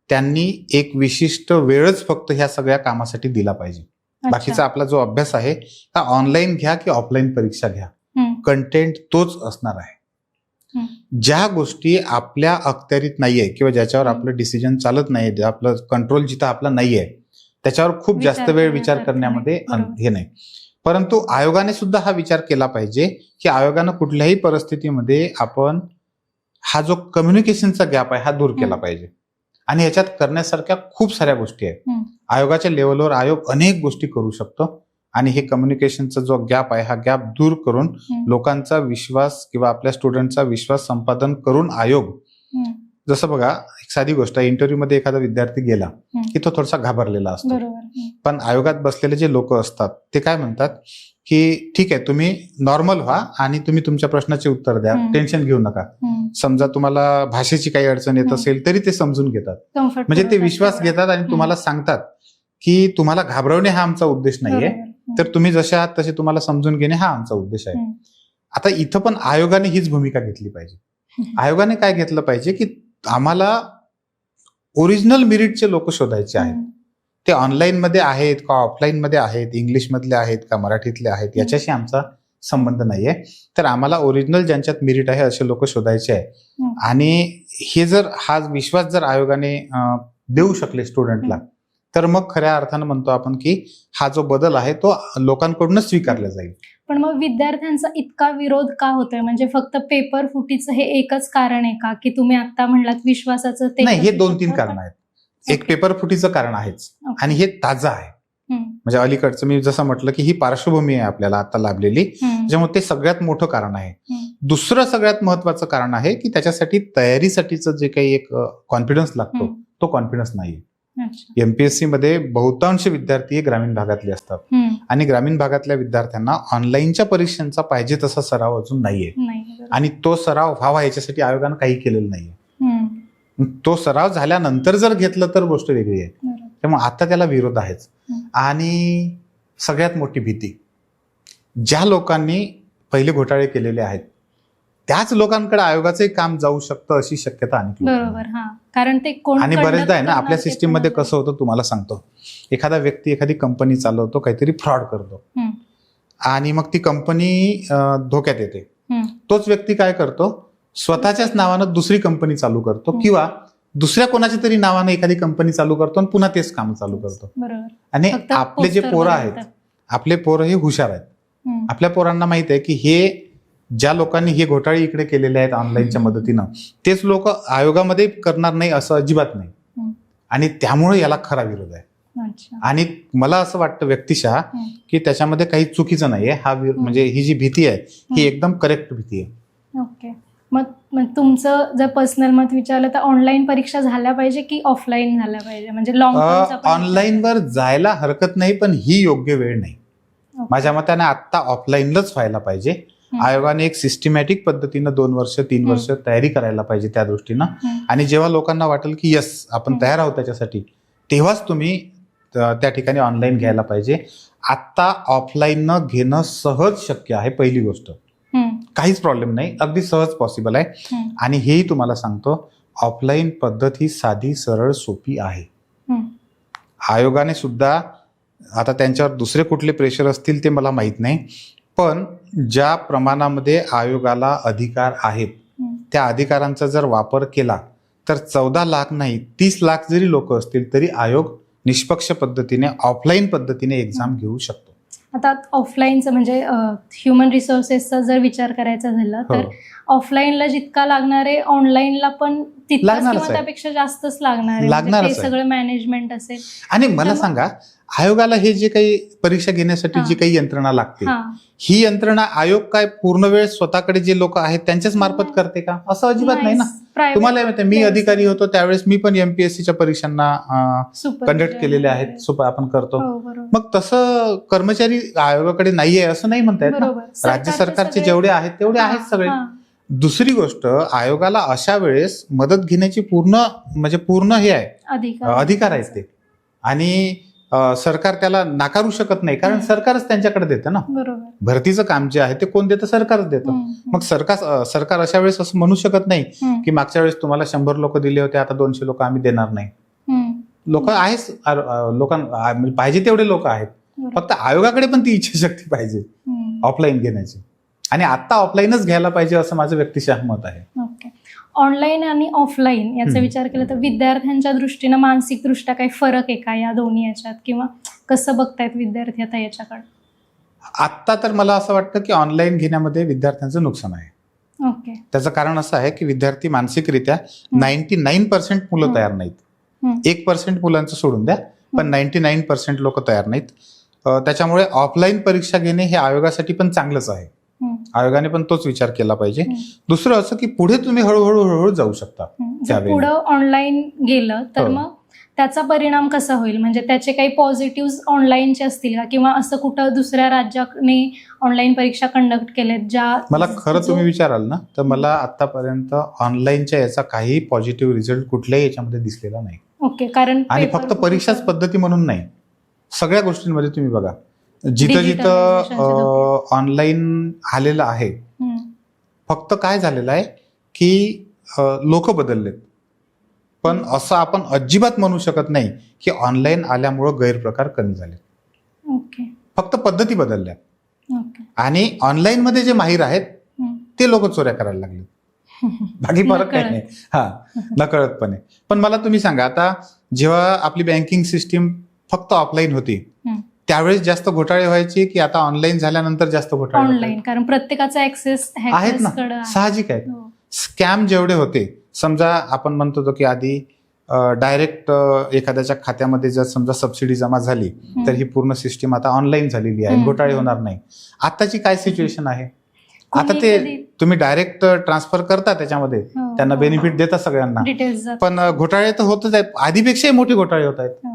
[SPEAKER 2] त्यांनी एक विशिष्ट वेळच फक्त ह्या सगळ्या कामासाठी दिला पाहिजे. बाकीचा आपला जो अभ्यास आहे हा ऑनलाईन घ्या की ऑफलाईन परीक्षा घ्या, कंटेंट तोच असणार आहे. ज्या गोष्टी आपल्या अखत्यारीत नाहीये किंवा ज्याच्यावर आपलं डिसिजन चालत नाही, आपलं कंट्रोल जिथं आपला नाहीये, त्याच्यावर खूप जास्त वेळ विचार करण्यामध्ये हे नाही. परंतु आयोगाने सुद्धा हा विचार केला पाहिजे की आयोगानं कुठल्याही परिस्थितीमध्ये आपण हा जो कम्युनिकेशनचा गॅप आहे हा दूर केला पाहिजे. आणि याच्यात करण्यासारख्या खूप साऱ्या गोष्टी आहेत. आयोगाच्या लेवलवर आयोग अनेक गोष्टी करू शकतो आणि हे कम्युनिकेशनचा जो गॅप आहे हा गॅप दूर करून लोकांचा विश्वास किंवा आपल्या स्टुडंटचा विश्वास संपादन करून आयोग, जसं बघा एक साधी गोष्ट आहे, इंटरव्ह्यू मध्ये एखादा विद्यार्थी गेला की तो थोडासा घाबरलेला असतो, पण आयोगात बसलेले जे लोक असतात ते काय म्हणतात की ठीक आहे, तुम्ही नॉर्मल व्हा आणि तुम्ही तुमच्या प्रश्नाचे उत्तर द्या, टेन्शन घेऊ नका. समजा तुम्हाला भाषेची काही अडचण येत असेल तरी ते समजून घेतात, म्हणजे ते विश्वास घेतात आणि तुम्हाला सांगतात की तुम्हाला घाबरवणे हा आमचा उद्देश नाहीये, तर तुम्ही जसे आहात तसे तुम्हाला समजून घेणे हा आमचा उद्देश आहे. आता इथं पण आयोगाने हीच भूमिका घेतली पाहिजे. आयोगाने काय घेतलं पाहिजे की आम्हाला ओरिजिनल मेरिटचे लोक शोधायचे आहेत. ते ऑनलाईन मध्ये आहेत का ऑफलाईन मध्ये आहेत, इंग्लिश मधले आहेत का मराठीतले आहेत, याच्याशी आमचा संबंध नाहीये. तर आम्हाला ओरिजिनल ज्यांच्यात मेरिट आहे असे लोक शोधायचे आहे. आणि हे जर हा विश्वास जर आयोगाने देऊ शकले स्टुडंटला तर मग खऱ्या अर्थानं म्हणतो आपण की हा जो बदल आहे तो लोकांकडूनच स्वीकारला जाईल.
[SPEAKER 1] पण मग विद्यार्थ्यांचा इतका विरोध का होतोय? म्हणजे फक्त पेपर फुटीचं हे एकच कारण आहे का, की तुम्ही आता म्हणलात विश्वासाचं ते
[SPEAKER 2] नाही, हे
[SPEAKER 1] कसं
[SPEAKER 2] 2-3
[SPEAKER 1] शकतं?
[SPEAKER 2] कारण आहेत. एक
[SPEAKER 1] ओके.
[SPEAKER 2] पेपर फुटीचं कारण आहेच
[SPEAKER 1] ओके.
[SPEAKER 2] आणि हे ताजं आहे.
[SPEAKER 1] हम्म.
[SPEAKER 2] म्हणजे अलीकडचं मी जसं म्हटलं की ही पार्श्वभूमी आहे आपल्याला आता लाभलेली,
[SPEAKER 1] हम्म.
[SPEAKER 2] त्याच्यामुळे ते सगळ्यात मोठं कारण आहे.
[SPEAKER 1] हम्म.
[SPEAKER 2] दुसरं सगळ्यात महत्वाचं कारण आहे की त्याच्यासाठी तयारीसाठीचं जे काही एक कॉन्फिडन्स लागतो
[SPEAKER 1] हम्म.
[SPEAKER 2] तो कॉन्फिडन्स नाही.
[SPEAKER 1] अच्छा.
[SPEAKER 2] एमपीएससी मध्ये बहुतांश विद्यार्थी हे ग्रामीण भागातले असतात
[SPEAKER 1] हम्म.
[SPEAKER 2] आणि ग्रामीण भागातल्या विद्यार्थ्यांना ऑनलाईनच्या परीक्षांचा पाहिजे तसा सराव अजून नाहीये
[SPEAKER 1] नाही बरोबर.
[SPEAKER 2] आणि तो सराव व्हावा याच्यासाठी आयोगानं काही केलेलं नाहीये.
[SPEAKER 1] हम्म.
[SPEAKER 2] तो सराव झाल्यानंतर जर घेतलं तर गोष्ट वेगळी आहे.
[SPEAKER 1] बरोबर.
[SPEAKER 2] त्यामुळे आता त्याला विरोध आहेच.
[SPEAKER 1] हम्म.
[SPEAKER 2] आणि सगळ्यात मोठी भीती, ज्या लोकांनी पहिले घोटाळे केलेले आहेत त्याच लोकांकडे आयोगाचे काम जाऊ शकतं अशी शक्यता आणि
[SPEAKER 1] बरोबर. हा, कारण ते कोण
[SPEAKER 2] आणि
[SPEAKER 1] conduct
[SPEAKER 2] बरेचदा आहे ना
[SPEAKER 1] करणार
[SPEAKER 2] आपल्या
[SPEAKER 1] ते
[SPEAKER 2] सिस्टीम
[SPEAKER 1] पण
[SPEAKER 2] मध्ये
[SPEAKER 1] आहे.
[SPEAKER 2] कसं होतं तुम्हाला सांगतो. एखादा व्यक्ती एखादी कंपनी चालवतो, काहीतरी फ्रॉड करतो
[SPEAKER 1] हम्म.
[SPEAKER 2] आणि मग ती कंपनी धोक्यात येते.
[SPEAKER 1] हम्म.
[SPEAKER 2] तोच व्यक्ती काय करतो, स्वतःच्याच नावानं दुसरी कंपनी चालू करतो
[SPEAKER 1] हम्म.
[SPEAKER 2] किंवा दुसऱ्या कोणाच्या तरी नावानं एखादी कंपनी चालू करतो आणि पुन्हा तेच काम चालू करतो.
[SPEAKER 1] बरोबर.
[SPEAKER 2] आणि
[SPEAKER 1] फक्त
[SPEAKER 2] आपले जे
[SPEAKER 1] poster
[SPEAKER 2] पोरं
[SPEAKER 1] बनवतात.
[SPEAKER 2] आहेत, आपले पोरं हे हुशार आहेत.
[SPEAKER 1] हम्म.
[SPEAKER 2] आपल्या पोरांना माहित आहे की हे ज्या लोकांनी हे घोटाळे इकडे केलेले आहेत ऑनलाईनच्या मदतीनं, तेच लोक आयोगामध्ये करणार नाही असं अजिबात नाही.
[SPEAKER 1] हम्म.
[SPEAKER 2] आणि त्यामुळे याला खरा विरोध आहे.
[SPEAKER 1] अच्छा.
[SPEAKER 2] आणि मला असं वाटतं व्यक्तिशः
[SPEAKER 1] हम्म.
[SPEAKER 2] की त्याच्यामध्ये काही चुकीचं नाहीये. म्हणजे ही जी भीती आहे ही एकदम करेक्ट भीती आहे.
[SPEAKER 1] ओके. मग तुमचं जर पर्सनल मत विचारलं तर ऑनलाईन परीक्षा झाल्या पाहिजे की ऑफलाईन झाल्या पाहिजे? म्हणजे लॉंग
[SPEAKER 2] ऑनलाईनवर जायला हरकत नाही, पण ही योग्य वेळ नाही. माझ्या मताने आता ऑफलाईनलाच व्हायला पाहिजे. आयोगाने एक सिस्टमॅटिक पद्धतीनं 2 वर्ष 3 वर्ष तयारी करायला पाहिजे त्या दृष्टीनं. आणि जेव्हा लोकांना वाटेल की यस आपण तयार आहोत त्याच्यासाठी, तेव्हाच तुम्ही त्या ठिकाणी ऑनलाईन घ्यायला पाहिजे. आता ऑफलाईननं घेणं सहज शक्य आहे. पहिली गोष्ट, काहीच प्रॉब्लेम नाही, अगदी सहज पॉसिबल आहे. आणि हेही तुम्हाला सांगतो, ऑफलाईन पद्धत ही साधी सरळ सोपी आहे. आयोगाने सुद्धा, आता त्यांच्यावर दुसरे कुठले प्रेशर असतील ते मला माहित नाही, पण ज्या प्रमाणामध्ये आयोगाला अधिकार आहेत त्या अधिकारांचा जर वापर केला तर 14 लाख नाही 30 लाख जरी लोक असतील तरी आयोग निष्पक्ष पद्धतीने ऑफलाईन पद्धतीने एक्झाम घेऊ शकतो.
[SPEAKER 1] आता ऑफलाईनचं म्हणजे ह्युमन रिसोर्सेसचा जर विचार करायचा झाला तर ऑफलाईनला जितका लागणार आहे ऑनलाईनला पण तितकाच किंवा त्यापेक्षा जास्तच लागणार आहे. ते सगळं मॅनेजमेंट असेल.
[SPEAKER 2] आणि मला सांगा, आयोगाला हे जे काही परीक्षा घेण्यासाठी जी काही यंत्रणा लागते, ही यंत्रणा आयोग काय पूर्ण वेळ स्वतःकडे जे लोक आहेत त्यांच्याच मार्फत करते का? असं अजिबात नाही ना. तुम्हाला माहिती, मी अधिकारी होतो त्यावेळेस मी पण एमपीएससीच्या परीक्षांना कंडक्ट केलेल्या आहेत, आपण करतो. मग तसं कर्मचारी आयोगाकडे नाहीये असं नाही म्हणता येत ना. राज्य सरकारचे जेवढे आहेत तेवढे आहेत सगळे. दुसरी गोष्ट, आयोगाला अशा वेळेस मदत घेण्याची पूर्ण हे आहे, अधिकार आहेत ते. आणि सरकार त्याला नाकारू शकत नाही, कारण सरकारच त्यांच्याकडे देतं ना. भरतीचं काम जे आहे ते कोण देतं? सरकारच देतं. मग सरकार अशा वेळेस असं म्हणू शकत नाही की मागच्या वेळेस तुम्हाला 100 लोक दिले होते, आता 200 लोक आम्ही देणार नाही. लोक आहेच, लोकांना पाहिजे तेवढे लोक आहेत, फक्त आयोगाकडे पण ती इच्छाशक्ती पाहिजे ऑफलाईन घेण्याची. आणि आता ऑफलाईनच घ्यायला पाहिजे असं माझं व्यक्तिशः मत आहे.
[SPEAKER 1] ऑनलाईन आणि ऑफलाईन याचा विचार केला तर विद्यार्थ्यांच्या दृष्टीनं मानसिक दृष्ट्या काही फरक आहे का या दोन्ही याच्यात, किंवा कसं बघतायत विद्यार्थी आता याच्याकडे?
[SPEAKER 2] आता तर मला असं वाटतं की ऑनलाईन घेण्यामध्ये विद्यार्थ्यांचं नुकसान आहे.
[SPEAKER 1] ओके.
[SPEAKER 2] त्याचं कारण असं आहे की विद्यार्थी मानसिकरित्या 99% मुलं तयार नाहीत. 1% मुलांचं सोडून द्या, पण 99% लोक तयार नाहीत. त्याच्यामुळे ऑफलाईन परीक्षा घेणे हे आयोगासाठी पण चांगलंच आहे. आयोगाने पण तोच विचार केला पाहिजे. दुसरं असं की पुढे तुम्ही हळूहळू जाऊ शकता.
[SPEAKER 1] पुढे ऑनलाईन गेलं तर मग त्याचा परिणाम कसा होईल? म्हणजे त्याचे काही पॉझिटिव्ह ऑनलाईनचे असतील का, किंवा असं कुठं दुसऱ्या राज्याने ऑनलाईन परीक्षा कंडक्ट केल्यात ज्या?
[SPEAKER 2] मला खरं तुम्ही विचाराल ना तर मला आतापर्यंत ऑनलाईनच्या याचा काही पॉझिटिव्ह रिझल्ट कुठल्याही याच्यामध्ये दिसलेला नाही.
[SPEAKER 1] ओके. कारण
[SPEAKER 2] आणि फक्त परीक्षाच पद्धती म्हणून नाही, सगळ्या गोष्टींमध्ये तुम्ही बघा, जिथं जिथं ऑनलाईन आलेलं आहे, फक्त काय झालेलं आहे की लोक बदललेत. पण असं आपण अजिबात म्हणू शकत नाही की ऑनलाईन आल्यामुळं गैरप्रकार कमी झाले. फक्त पद्धती बदलल्या. आणि ऑनलाईन मध्ये जे माहीर आहेत ते लोक चोऱ्या करायला लागले, बाकी फरक काही नाही. नकळतपणे. पण मला तुम्ही सांगा, आता जेव्हा आपली बँकिंग सिस्टीम फक्त ऑफलाईन होती
[SPEAKER 1] हम्म.
[SPEAKER 2] त्यावेळेस जास्त घोटाळे व्हायचे की आता ऑनलाईन झाल्यानंतर जास्त घोटाळे होत
[SPEAKER 1] ऑनलाईन, कारण प्रत्येकाचा ऍक्सेस
[SPEAKER 2] आहेत ना, साहजिक आहेत. स्कॅम जेवढे होते, समजा आपण म्हणतो होतो की आधी डायरेक्ट एखाद्याच्या खात्यामध्ये जर समजा सबसिडी जमा झाली तर ही पूर्ण सिस्टीम आता ऑनलाईन झालेली आहे, घोटाळे होणार नाही. आताची काय सिच्युएशन आहे, आता ते तुम्ही डायरेक्ट ट्रान्सफर करता त्याच्यामध्ये, त्यांना बेनिफिट देता सगळ्यांना,
[SPEAKER 1] डिटेल्स
[SPEAKER 2] पण घोटाळे तर होतच आहेत, आधीपेक्षाही मोठे घोटाळे होत आहेत.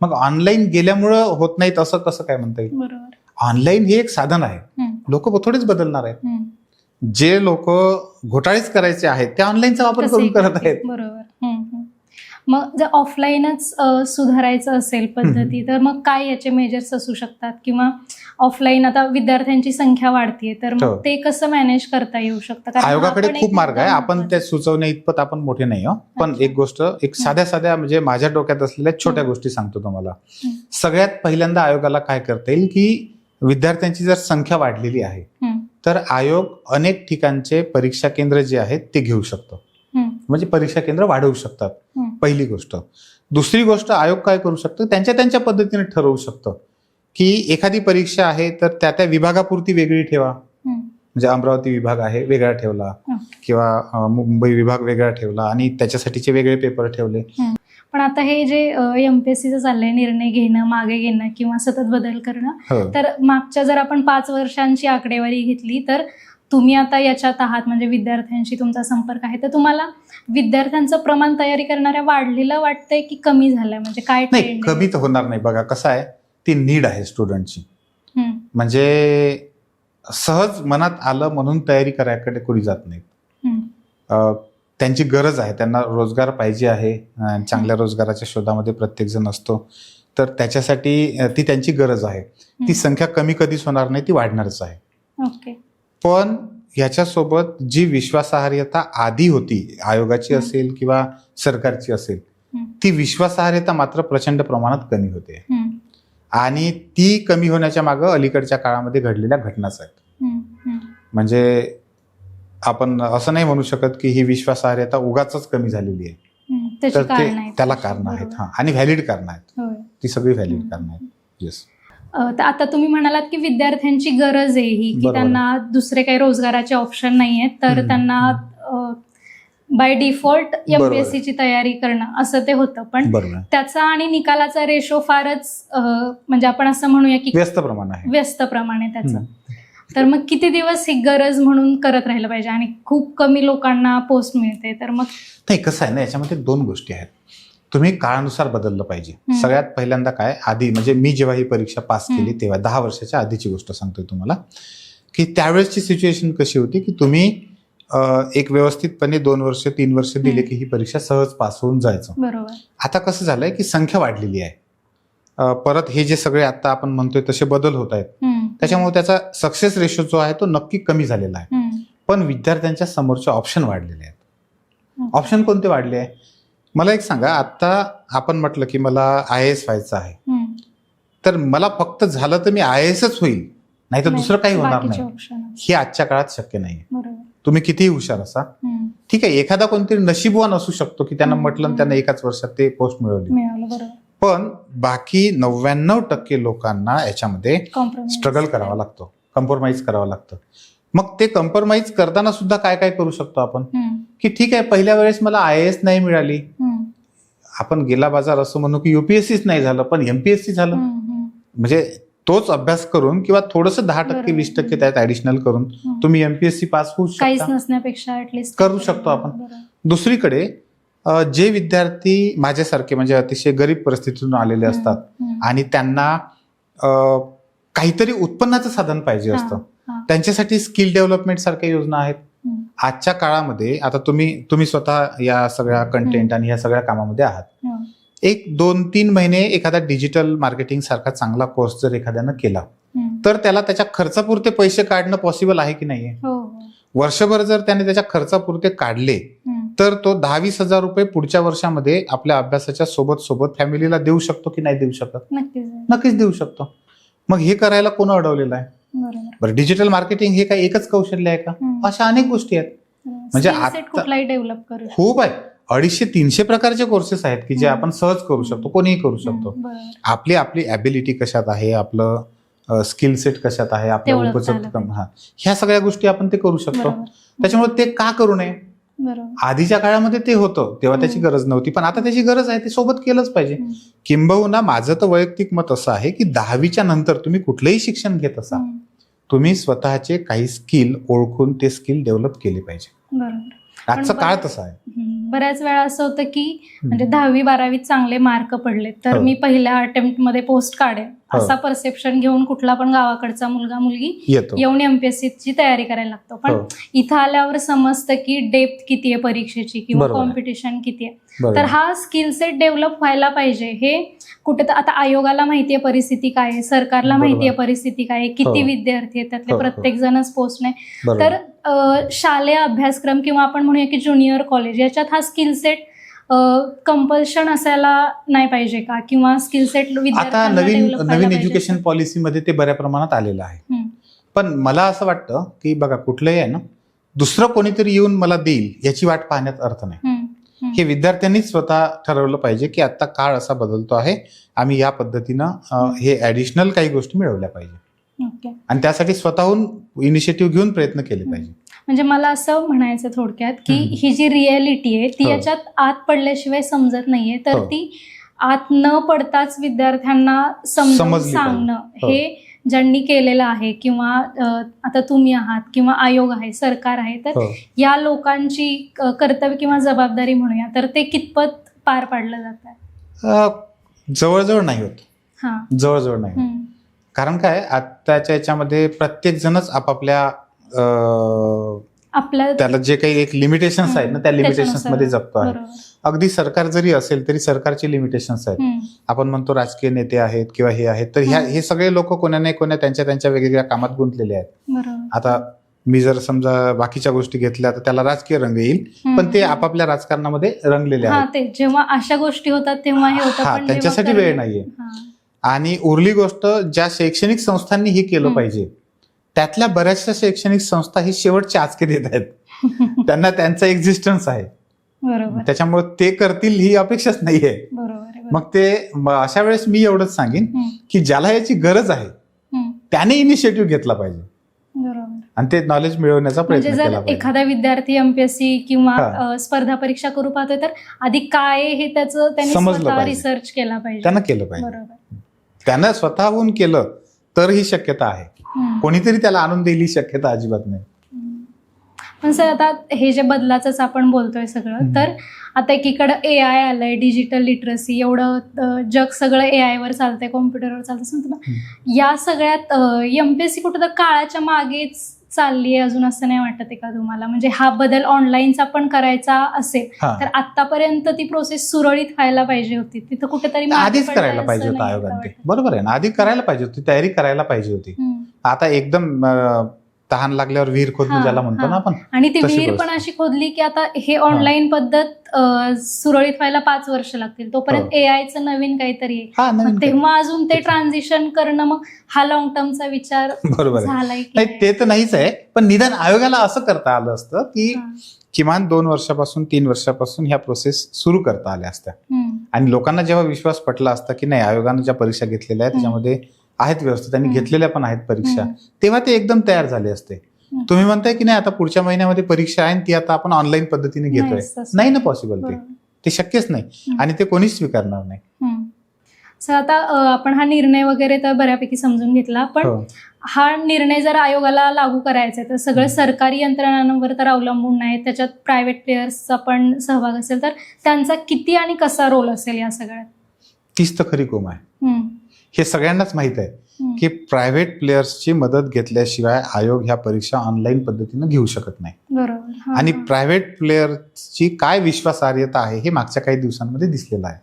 [SPEAKER 2] मग ऑनलाईन गेल्यामुळं होत नाहीत असं कसं काय म्हणता येईल? ऑनलाईन हे एक साधन आहे, लोक थोडेच बदलणार आहेत. जे लोक घोटाळेच करायचे आहेत ते ऑनलाईनचा वापर करून करत आहेत.
[SPEAKER 1] बरोबर. मग जर ऑफलाईनच सुधारायचं असेल पद्धती, तर मग काय याचे मेजर्स असू शकतात? किंवा ऑफलाईन आता विद्यार्थ्यांची संख्या वाढतीये, तर मग ते कसं मॅनेज करता येऊ शकतं?
[SPEAKER 2] आयोगाकडे खूप मार्ग आहे, आपण ते सुचवणे इतपत आपण मोठे नाही आहोत. पण एक गोष्ट, एक साध्या म्हणजे माझ्या डोक्यात असलेल्या छोट्या गोष्टी सांगतो तुम्हाला. सगळ्यात पहिल्यांदा आयोगाला काय करता येईल की विद्यार्थ्यांची जर संख्या वाढलेली आहे तर आयोग अनेक ठिकाणचे परीक्षा केंद्र जे आहेत ते घेऊ शकतो, म्हणजे परीक्षा केंद्र वाढवू शकतात. पहिली गोष्ट. दुसरी गोष्ट, आयोग काय करू शकतो, त्यांच्या पद्धतीने ठरवू शकतं की एखादी परीक्षा आहे तर त्या विभागापुरती वेगळी ठेवा, म्हणजे अमरावती विभाग आहे वेगळा ठेवला किंवा मुंबई विभाग वेगळा ठेवला आणि त्याच्यासाठीचे वेगळे पेपर ठेवले.
[SPEAKER 1] पण आता हे जे एमपीएससीचं चाललंय, निर्णय घेणं, मागे घेणं किंवा सतत बदल करणं, तर मागच्या जर आपण 5 वर्षांची आकडेवारी घेतली तर तुम्ही आता याच्यात आहात, म्हणजे विद्यार्थ्यांशी तुमचा संपर्क आहे, तर तुम्हाला विद्यार्थ्यांचं प्रमाण तयारी करणाऱ्या वाढलेलं वाटतंय की कमी झालंय? म्हणजे काय
[SPEAKER 2] नाही, कमी तर होणार नाही. बघा कसं आहे, ती नीड आहे स्टुडंटची, म्हणजे सहज मनात आलं म्हणून तयारी करायकडे कोणी जात नाही. त्यांची गरज आहे, त्यांना रोजगार पाहिजे आहे, चांगल्या रोजगाराच्या शोधामध्ये प्रत्येक जण असतो, तर त्याच्यासाठी ती त्यांची गरज आहे. ती संख्या कमी कधीच होणार नाही, ती वाढणारच आहे.
[SPEAKER 1] ओके.
[SPEAKER 2] पण याच्यासोबत जी विश्वासार्हता आधी होती, आयोगाची असेल किंवा सरकारची असेल, ती विश्वासार्हता मात्र प्रचंड प्रमाणात कमी होते. आणि ती कमी होण्याच्या मागे अलीकडच्या काळामध्ये घडलेल्या घटनाच आहेत. म्हणजे आपण असं नाही म्हणू शकत की ही विश्वासार्हता उगाच कमी झालेली आहे, तर त्याला कारण आहेत, आणि व्हॅलिड कारण आहेत, ती सगळी व्हॅलिड कारण आहेत. येस.
[SPEAKER 1] आता तुम्ही म्हणालात की विद्यार्थ्यांची गरज आहे ही, की त्यांना दुसरे काही रोजगाराचे ऑप्शन नाही आहेत, तर त्यांना बाय डिफॉल्ट एमपीएससीची तयारी करणं असं ते होतं. पण त्याचा आणि निकालाचा रेशो फारच, म्हणजे आपण असं म्हणूया की व्यस्त प्रमाण आहे त्याचं. तर मग किती दिवस ही गरज म्हणून करत राहिलं पाहिजे? आणि खूप कमी लोकांना पोस्ट मिळते, तर मग
[SPEAKER 2] नाही, कसं आहे ना, याच्यामध्ये 2 गोष्टी आहेत. तुम्ही काळानुसार बदललं पाहिजे. सगळ्यात पहिल्यांदा काय, आधी म्हणजे मी जेव्हा ही परीक्षा पास केली तेव्हा 10 वर्षाच्या आधीची गोष्ट सांगतोय तुम्हाला, की त्यावेळेसची सिच्युएशन कशी होती की तुम्ही एक व्यवस्थितपणे 2 वर्ष 3 वर्ष दिले की ही परीक्षा सहज पास होऊन जायचं.
[SPEAKER 1] बरोबर.
[SPEAKER 2] आता कसं झालंय की संख्या वाढलेली आहे, परत हे जे सगळे आता आपण म्हणतोय तसे बदल होत आहेत, त्याच्यामुळे त्याचा सक्सेस रेशो जो आहे तो नक्की कमी झालेला आहे. पण विद्यार्थ्यांच्या समोरचे ऑप्शन वाढलेले आहेत. ऑप्शन कोणते वाढले आहे? मला एक सांगा, आता आपण म्हटलं की मला IAS व्हायचं आहे, तर मला फक्त झालं तर मी IASच होईल, नाही तर दुसरं काही होणार नाही, हे आजच्या काळात शक्य नाही. तुम्ही कितीही हुशार असा, ठीक आहे, एखादा कोणतरी नशीबवान असू शकतो की त्यांना म्हटलं त्यांना एकाच वर्षात ते पोस्ट मिळवली, पण बाकी 99% लोकांना याच्यामध्ये स्ट्रगल करावा लागतो, कॉम्प्रोमाइज करावं लागतं. मग ते कॉम्प्रोमाइज करताना सुद्धा काय काय करू शकतो आपण, की ठीक आहे पहिल्या वेळेस मला IAS नाही मिळाली, आपण गेला बाजार असं म्हणू की UPSCच नाही झालं पण MPSC झालं, म्हणजे तोच अभ्यास करून किंवा थोडंसं 10% 20% त्यात ऍडिशनल करून तुम्ही MPSC पास होऊ
[SPEAKER 1] नसण्यापेक्षा
[SPEAKER 2] करू शकतो आपण. दुसरीकडे जे विद्यार्थी माझ्यासारखे म्हणजे अतिशय गरीब परिस्थितीतून आलेले असतात आणि त्यांना काहीतरी उत्पन्नाचं साधन पाहिजे असतं, त्यांच्यासाठी स्किल डेव्हलपमेंट सारख्या योजना आहेत. आजच्या काळामध्ये आता तुम्ही स्वतः या सगळ्या कंटेंट आणि या सगळ्या कामामध्ये आहात, एक 2-3 महिने एखादा डिजिटल मार्केटिंग सारखा चांगला कोर्स जर एखाद्यानं केला तर त्याला त्याच्या खर्चापुरते पैसे काढणं पॉसिबल आहे की नाहीये? वर्षभर जर त्याने त्याच्या खर्चापुरते काढले तर तो 10-20 हजार रुपये पुढच्या वर्षामध्ये आपल्या अभ्यासाच्या सोबत फॅमिलीला देऊ शकतो की नाही देऊ शकत? नक्कीच देऊ शकतो. मग हे करायला कोण अडवलेलं आहे? बरं, डिजिटल मार्केटिंग हे काय एकच कौशल्य आहे का? अशा अनेक गोष्टी आहेत, म्हणजे आता
[SPEAKER 1] डेव्हलप करू
[SPEAKER 2] खूप आहे. 250-300 प्रकारचे कोर्सेस आहेत की जे आपण सहज करू शकतो, कोणीही करू शकतो.
[SPEAKER 1] बरोबर.
[SPEAKER 2] आपली आपली ॲबिलिटी कशात आहे, आपलं स्किल सेट कशात आहे, आपलं
[SPEAKER 1] ते ओळखता
[SPEAKER 2] उपजत
[SPEAKER 1] आलं पाहिजे.
[SPEAKER 2] ह्या सगळ्या गोष्टी आपण ते करू शकतो.
[SPEAKER 1] बरोबर.
[SPEAKER 2] त्याच्यामुळे ते का करू नये?
[SPEAKER 1] बरोबर.
[SPEAKER 2] आधीच्या काळामध्ये ते होतं तेव्हा त्याची गरज नव्हती, पण आता त्याची गरज आहे, ते सोबत केलंच पाहिजे. किंबहुना माझं तर वैयक्तिक मत असं आहे की 10वीच्या नंतर तुम्ही कुठलंही शिक्षण घेत असा, तुम्ही स्वतःचे काही स्किल ओळखून ते स्किल डेव्हलप केले पाहिजे.
[SPEAKER 1] बरोबर.
[SPEAKER 2] आजचा
[SPEAKER 1] पण
[SPEAKER 2] काळ तसा आहे.
[SPEAKER 1] बऱ्याच वेळा असं होतं की म्हणजे 10वी-12वीत चांगले मार्क पडले तर
[SPEAKER 2] हो.
[SPEAKER 1] मी पहिल्या अटेम्प्ट मध्ये पोस्ट काढेन
[SPEAKER 2] हो.
[SPEAKER 1] असा परसेप्शन घेऊन कुठला पण गावाकडचा मुलगा मुलगी
[SPEAKER 2] येतो.
[SPEAKER 1] येऊन MPSC ची तयारी करायला लागतो. पण
[SPEAKER 2] हो.
[SPEAKER 1] इथं आल्यावर समजतं की डेप्थ किती आहे परीक्षेची किंवा
[SPEAKER 2] बरोबर आहे.
[SPEAKER 1] कॉम्पिटिशन किती आहे.
[SPEAKER 2] बरोबर.
[SPEAKER 1] तर हा स्किल सेट डेव्हलप व्हायला पाहिजे. हे कुठे आता आयोगाला माहितीये परिस्थिती काय आहे, सरकारला
[SPEAKER 2] बरोबर.
[SPEAKER 1] माहितीये परिस्थिती काय आहे, किती
[SPEAKER 2] हो.
[SPEAKER 1] विद्यार्थी आहेत, त्यातले
[SPEAKER 2] हो, हो.
[SPEAKER 1] प्रत्येक जणच पोस्ट नाही.
[SPEAKER 2] बरोबर.
[SPEAKER 1] तर शालेय अभ्यासक्रम किंवा आपण म्हणूया की ज्युनियर कॉलेज याच्यात हा स्किल सेट कंपल्शन असायला नाही पाहिजे का, किंवा स्किल सेट
[SPEAKER 2] आता नवीन एज्युकेशन पॉलिसीमध्ये ते बऱ्या प्रमाणात आलेलं आहे. पण मला असं वाटतं की बघा, कुठलंही आहे ना, दुसरं कोणीतरी येऊन मला देईल याची वाट पाहण्यात अर्थ नाही. हे विद्यार्थ्यांनीच स्वतः ठरवलं पाहिजे की आता काळ असा बदलतो आहे, आम्ही या पद्धतीनं हे ऍडिशनल काही गोष्टी मिळवल्या पाहिजे आणि त्यासाठी स्वतःहून इनिशिएटिव्ह घेऊन प्रयत्न केले पाहिजे.
[SPEAKER 1] म्हणजे मला असं म्हणायचं थोडक्यात की ही जी रियालिटी आहे ती
[SPEAKER 2] हो.
[SPEAKER 1] याच्यात आत पडल्याशिवाय समजत नाहीये, तर
[SPEAKER 2] हो.
[SPEAKER 1] ती आत न पडताच विद्यार्थ्यांना समजून
[SPEAKER 2] समजली
[SPEAKER 1] सांगणं
[SPEAKER 2] पाहिजे. हो.
[SPEAKER 1] हे ज्यांनी केलेलं आहे किंवा आता तुम्ही आहात किंवा आयोग आहे, सरकार आहे, तर
[SPEAKER 2] हो.
[SPEAKER 1] या लोकांची कर्तव्य किंवा जबाबदारी म्हणूया, तर ते कितपत पार पाडलं जात आहे?
[SPEAKER 2] जवळजवळ नाही होत.
[SPEAKER 1] हा.
[SPEAKER 2] जवळजवळ नाही होत. कारण काय, आताच्या याच्यामध्ये प्रत्येक जणच आपापल्या
[SPEAKER 1] आपल्या
[SPEAKER 2] त्याला जे काही एक लिमिटेशन्स आहेत ना, त्या लिमिटेशन्स मध्ये जगतो आहे.
[SPEAKER 1] बरोबर.
[SPEAKER 2] अगदी सरकार जरी असेल तरी सरकारचे लिमिटेशन्स आहेत. आपण म्हणतो राजकीय नेते आहेत किंवा हे आहेत, तर हे सगळे लोक कोणा नाही कोणा त्यांच्या वेगवेगळ्या कामात गुंतलेले आहेत.
[SPEAKER 1] बरोबर.
[SPEAKER 2] आता मी जर समजा बाकीच्या गोष्टी घेतल्या तर त्याला राजकीय रंग येईल, पण ते आपापल्या राजकारणामध्ये रंगलेले
[SPEAKER 1] हा,
[SPEAKER 2] आहेत.
[SPEAKER 1] ते जेव्हा अशा गोष्टी होतात तेव्हा हे होतं,
[SPEAKER 2] हा,
[SPEAKER 1] पण
[SPEAKER 2] त्यांच्यासाठी
[SPEAKER 1] जेव्हा
[SPEAKER 2] वेळ नाहीये.
[SPEAKER 1] हा.
[SPEAKER 2] आणि उरली गोष्ट, ज्या शैक्षणिक संस्थांनी हे केलं पाहिजे त्यातल्या बऱ्याचशा शैक्षणिक संस्था ही शेवटचे आचके देत आहेत. त्यांना त्यांचा एक्झिस्टन्स आहे,
[SPEAKER 1] बरोबर.
[SPEAKER 2] त्याच्यामुळे ते करतील ही अपेक्षाच नाहीये.
[SPEAKER 1] बरोबर.
[SPEAKER 2] मग ते अशा वेळेस मी एवढंच सांगेन की ज्याला याची गरज आहे त्याने इनिशिएटिव्ह घेतला पाहिजे
[SPEAKER 1] बरोबर.
[SPEAKER 2] आणि ते नॉलेज मिळवण्याचा
[SPEAKER 1] म्हणजे
[SPEAKER 2] प्रयत्न केला
[SPEAKER 1] जर
[SPEAKER 2] पाहिजे.
[SPEAKER 1] एखादा विद्यार्थी MPSC किंवा स्पर्धा परीक्षा करू पाहतोय तर आधी काय आहे हे त्याचं त्यांनी
[SPEAKER 2] समजलं
[SPEAKER 1] स्वतः
[SPEAKER 2] पाहिजे.
[SPEAKER 1] रिसर्च केला पाहिजे.
[SPEAKER 2] त्यानं केलं पाहिजे.
[SPEAKER 1] बरोबर.
[SPEAKER 2] त्यानं स्वतःहून केलं तर ही शक्यता आहे. कोणीतरी त्याला आणून देईल ही शक्यता अजिबात नाही.
[SPEAKER 1] पण सर, आता हे जे बदलाचंच आपण बोलतोय सगळं, तर आता एकीकडे AI आलंय, डिजिटल लिटरसी, एवढं जग सगळं AI वर चालतंय, कॉम्प्युटरवर चालतंय. या सगळ्यात MPSC कुठं तर काळाच्या मागेच चालली आहे अजून, असं नाही वाटत आहे का तुम्हाला? म्हणजे हा बदल ऑनलाईनचा पण करायचा असेल तर आतापर्यंत ती प्रोसेस सुरळीत व्हायला पाहिजे होती, तिथं कुठेतरी
[SPEAKER 2] आधीच करायला पाहिजे होतं आयोगाने. बरोबर आहे ना, आधी करायला पाहिजे होती, तयारी करायला पाहिजे होती. आता एकदम तहान लागल्यावर विहीर खोदणं ज्याला म्हणतो ना आपण,
[SPEAKER 1] आणि ती विहीर पण अशी खोदली की आता हे ऑनलाईन पद्धत सुरळीत व्हायला 5 वर्ष लागतील, तोपर्यंत AIचं नवीन काहीतरी आहे, तेव्हा अजून ते ट्रान्झिशन करणं, मग हा लॉंग टर्मचा विचार
[SPEAKER 2] बरोबर
[SPEAKER 1] झालाय.
[SPEAKER 2] नाही, ते तर नाहीच आहे, पण निदान आयोगाला असं करता आलं असतं की किमान 2 वर्षापासून 3 वर्षापासून ह्या प्रोसेस सुरू करता आल्या असत्या आणि लोकांना जेव्हा विश्वास पटला असता की नाही, आयोगानं ज्या परीक्षा घेतलेल्या आहेत त्याच्यामध्ये आहेत व्यवस्था, त्यांनी घेतलेल्या पण आहेत परीक्षा, तेव्हा ते एकदम तयार झाले असते. तुम्ही म्हणताय की नाही आता पुढच्या महिन्यामध्ये परीक्षा आहे ती आता आपण ऑनलाईन पद्धतीने घेतोय, नाही ना पॉसिबल, ते शक्यच नाही आणि ते कोणीच स्वीकारणार नाही.
[SPEAKER 1] सर, आता आपण हा निर्णय वगैरे तर बऱ्यापैकी समजून घेतला, पण हा निर्णय जर आयोगाला लागू करायचा आहे तर सगळं सरकारी यंत्रणांवर तर अवलंबून नाही, त्याच्यात प्रायव्हेट प्लेयर्सचा पण सहभाग असेल, तर त्यांचा किती आणि कसा रोल असेल या सगळ्यात?
[SPEAKER 2] तीच तर खरी कोम आहे. हे सगळ्यांनाच माहित आहे की प्रायव्हेट प्लेयर्सची मदत घेतल्याशिवाय आयोग ह्या परीक्षा ऑनलाईन पद्धतीने घेऊ शकत नाही.
[SPEAKER 1] बरोबर.
[SPEAKER 2] आणि प्रायव्हेट प्लेयर्सची काय विश्वासार्हता आहे हे मागच्या काही दिवसांमध्ये दिसलेलं आहे.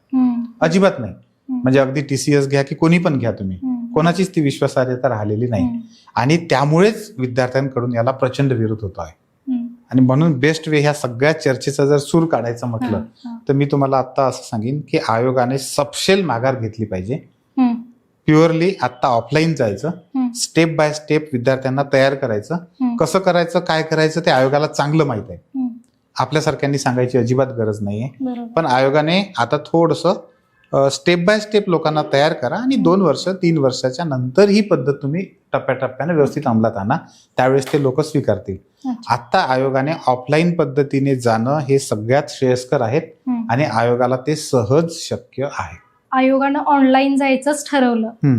[SPEAKER 2] अजिबात नाही. म्हणजे अगदी TCS घ्या की कोणी पण घ्या तुम्ही, कोणाचीच ती विश्वासार्हता राहिलेली नाही आणि त्यामुळेच विद्यार्थ्यांकडून याला प्रचंड विरोध होतो आहे. आणि म्हणून बेस्ट वे ह्या सगळ्या चर्चेचा जर सूर काढायचं म्हटलं तर मी तुम्हाला आता असं सांगेन की आयोगाने सपशेल माघार घेतली पाहिजे. प्युअरली आता ऑफलाईन जायचं, स्टेप बाय स्टेप विद्यार्थ्यांना तयार करायचं, कसं करायचं काय करायचं ते आयोगाला चांगलं माहित आहे. आपल्यासारख्यांनी सांगायची अजिबात गरज नाहीये.
[SPEAKER 1] बरोबर.
[SPEAKER 2] पण आयोगाने आता थोडंसं स्टेप बाय स्टेप लोकांना तयार करा आणि 2 वर्ष 3 वर्षाच्या नंतर ही पद्धत तुम्ही टप्प्याटप्प्याने व्यवस्थित अंमलात आणा, त्यावेळेस ते लोक स्वीकारतील.
[SPEAKER 1] अच्छा.
[SPEAKER 2] आता आयोगाने ऑफलाईन पद्धतीने जाणं हे सगळ्यात श्रेयस्कर आहेत आणि आयोगाला ते सहज शक्य आहे.
[SPEAKER 1] आयोगानं ऑनलाईन जायचंच ठरवलं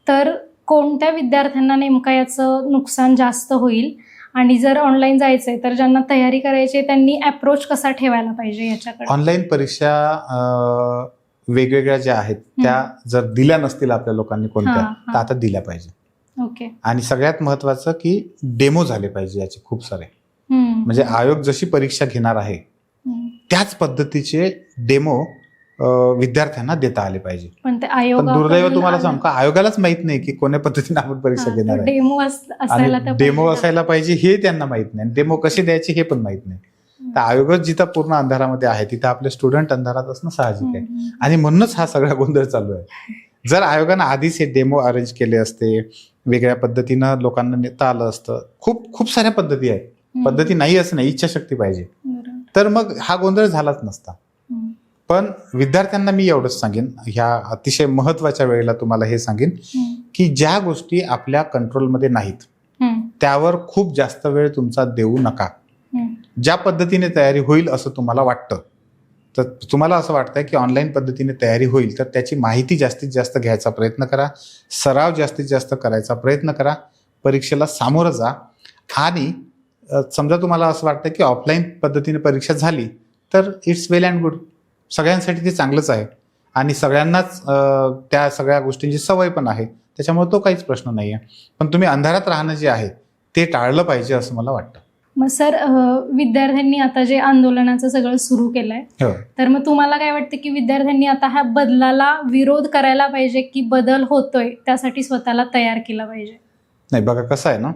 [SPEAKER 1] तर कोणत्या विद्यार्थ्यांना नेमका याचं नुकसान जास्त होईल, आणि जर ऑनलाईन जायचंय तर ज्यांना तयारी करायची त्यांनी अप्रोच कसा ठेवायला पाहिजे याच्याकडे?
[SPEAKER 2] ऑनलाईन परीक्षा वेगवेगळ्या ज्या आहेत त्या जर दिल्या नसतील आपल्या लोकांनी कोणत्या, तर आता दिल्या पाहिजे.
[SPEAKER 1] ओके.
[SPEAKER 2] आणि सगळ्यात महत्वाचं की डेमो झाले पाहिजे याचे खूप सारे. म्हणजे आयोग जशी परीक्षा घेणार आहे त्याच पद्धतीचे डेमो विद्यार्थ्यांना देता आले पाहिजे.
[SPEAKER 1] पण
[SPEAKER 2] दुर्दैव तुम्हाला सांगू का, आयोगालाच माहित नाही की कोण्या पद्धतीने आपण परीक्षा घेणार आहे. डेमो असायला पाहिजे हे त्यांना माहित नाही, डेमो कसे द्यायचे हे पण माहित नाही. तर आयोगच जिथं पूर्ण अंधारामध्ये आहे तिथं आपले स्टुडंट अंधारात असणं साहजिक आहे आणि म्हणूनच हा सगळा गोंधळ चालू आहे. जर आयोगानं आधीच हे डेमो अरेंज केले असते, वेगळ्या पद्धतीनं लोकांना नेता आलं असतं, खूप साऱ्या पद्धती आहेत, पद्धती नाही असं नाही, इच्छाशक्ती पाहिजे, तर मग हा गोंधळ झालाच नसता. पण विद्यार्थ्यांना मी एवढंच सांगेन, ह्या अतिशय महत्वाच्या वेळेला तुम्हाला हे सांगेन की ज्या गोष्टी आपल्या कंट्रोलमध्ये नाहीत त्यावर खूप जास्त वेळ तुमचा देऊ नका. ज्या पद्धतीने तयारी होईल असं तुम्हाला वाटतं, तर तुम्हाला असं वाटतंय की ऑनलाईन पद्धतीने तयारी होईल तर त्याची माहिती जास्तीत जास्त घ्यायचा प्रयत्न करा, सराव जास्तीत जास्त करायचा प्रयत्न करा, परीक्षेला सामोरं जा. आणि समजा तुम्हाला असं वाटतं की ऑफलाईन पद्धतीने परीक्षा झाली तर इट्स वेल अँड गुड, सगळ्यांसाठी ते चांगलंच आहे आणि सगळ्यांनाच त्या सगळ्या गोष्टींची सवय पण आहे, त्याच्यामुळे तो काहीच प्रश्न नाही आहे. पण तुम्ही अंधारात राहणं जे आहे ते टाळलं पाहिजे असं मला वाटतं.
[SPEAKER 1] मग सर, विद्यार्थ्यांनी आता जे आंदोलनाचं सगळं सुरू केलंय, तर मग तुम्हाला काय वाटतं की विद्यार्थ्यांनी आता ह्या बदलाला विरोध करायला पाहिजे की बदल होतोय त्यासाठी स्वतःला तयार केला पाहिजे?
[SPEAKER 2] नाही, बघा कसं आहे ना,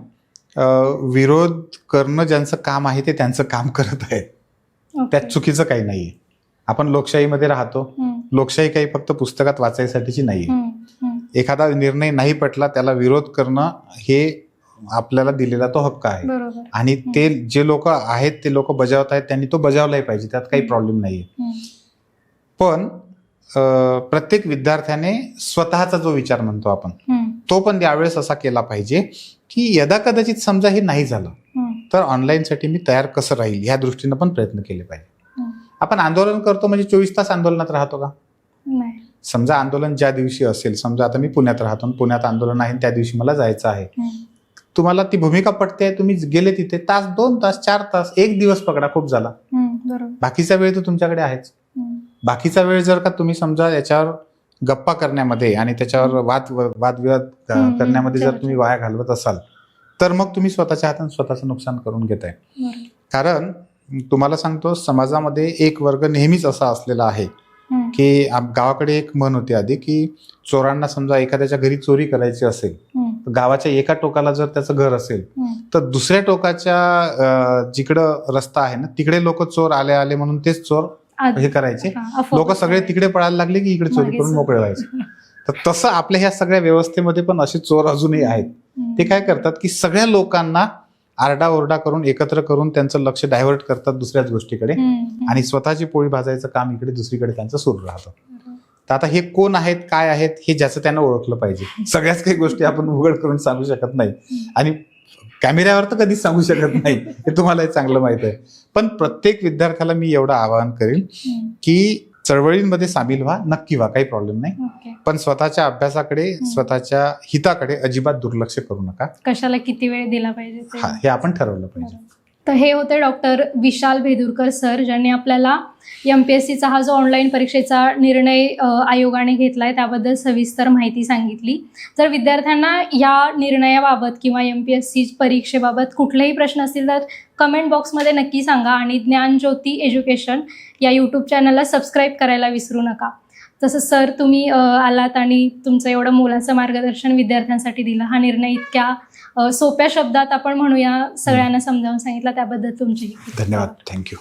[SPEAKER 2] विरोध करणं ज्यांचं काम आहे ते त्यांचं काम करत आहेत, त्यात चुकीचं काही नाहीये. आपण लोकशाहीमध्ये राहतो, लोकशाही काही फक्त पुस्तकात वाचायसाठीची नाहीये. एखादा निर्णय नाही पटला त्याला विरोध करणं हे आपल्याला दिलेला तो हक्क आहे आणि ते जे लोक आहेत ते लोक बजावत आहेत त्यांनी तो बजावलाही पाहिजे, त्यात काही प्रॉब्लेम नाहीये. पण प्रत्येक विद्यार्थ्याने स्वतःचा जो विचार म्हणतो आपण तो पण यावेळेस असा केला पाहिजे की यदा कदाचित समजा हे नाही झालं तर ऑनलाईन साठी मी तयार कसं राहील ह्या दृष्टीनं पण प्रयत्न केले पाहिजे. आपण आंदोलन करतो म्हणजे 24 तास आंदोलनात राहतो का? समजा आंदोलन ज्या दिवशी असेल, समजा आता मी पुण्यात राहतो, पुण्यात आंदोलन आहे त्या दिवशी मला जायचं आहे, तुम्हाला ती भूमिका पटते, तुम्ही गेले तिथे तास 2 तास 4 तास 1 दिवस पकडा, खूप झाला. बाकीचा वेळ तर तुमच्याकडे आहेच. बाकीचा वेळ जर का तुम्ही समजा याच्यावर गप्पा करण्यामध्ये आणि त्याच्यावर वादविवाद करण्यामध्ये जर तुम्ही वाया घालवत असाल तर मग तुम्ही स्वतःच्या हाताने स्वतःचं नुकसान करून घेताय. कारण तुम्हाला सांगतो, समाजामध्ये एक वर्ग नेहमीच असा असलेला आहे की गावाकडे एक म्हण होती आधी की चोरांना समजा एखाद्याच्या घरी चोरी करायची असेल, गावाच्या एका टोकाला जर त्याचं घर असेल तर दुसऱ्या टोकाच्या जिकडं रस्ता आहे ना तिकडे लोक चोर आले म्हणून तेच चोर हे करायचे, लोक सगळे तिकडे पळायला लागले की इकडे चोरी करून मोकळे व्हायचे. तर तसं आपल्या ह्या सगळ्या व्यवस्थेमध्ये पण असे चोर अजूनही आहेत. ते काय करतात की सगळ्या लोकांना आरडाओरडा करून एकत्र करून त्यांचं लक्ष डायव्हर्ट करतात दुसऱ्याच गोष्टीकडे आणि स्वतःची पोळी भाजायचं काम इकडे दुसरीकडे त्यांचं सुरू राहतं. तर आता हे कोण आहेत काय आहेत हे ज्याचं त्यांना ओळखलं पाहिजे. सगळ्याच काही गोष्टी आपण उघड करून सांगू शकत नाही आणि कॅमेऱ्यावर तर कधीच सांगू शकत नाही, हे तुम्हालाही चांगलं माहित आहे. पण प्रत्येक विद्यार्थ्याला मी एवढं आवाहन करेन की चळवळींमध्ये सामील व्हा, नक्की व्हा, काही प्रॉब्लेम नाही, पण स्वतःच्या अभ्यासाकडे स्वतःच्या हिताकडे अजिबात दुर्लक्ष करू नका.
[SPEAKER 1] कशाला किती वेळ दिला पाहिजे
[SPEAKER 2] हे आपण ठरवलं पाहिजे.
[SPEAKER 1] तर हे होते डॉक्टर विशाल भेदुरकर सर, ज्यांनी आपल्याला MPSCचा हा जो ऑनलाईन परीक्षेचा निर्णय आयोगाने घेतलाय त्याबद्दल सविस्तर माहिती सांगितली. जर विद्यार्थ्यांना या निर्णयाबाबत किंवा MPSC परीक्षेबाबत कुठलेही प्रश्न असतील तर कमेंट बॉक्समध्ये नक्की सांगा आणि ज्ञानज्योती एज्युकेशन या यूट्यूब चॅनलला सबस्क्राईब करायला विसरू नका. तसं सर, तुम्ही आलात आणि तुमचं एवढं मोलाचं मार्गदर्शन विद्यार्थ्यांसाठी दिलं, हा निर्णय इतक्या सोप्या शब्दात आपण म्हणूया सगळ्यांना समजावून सांगितला त्याबद्दल तुमचे
[SPEAKER 2] धन्यवाद. थँक्यू.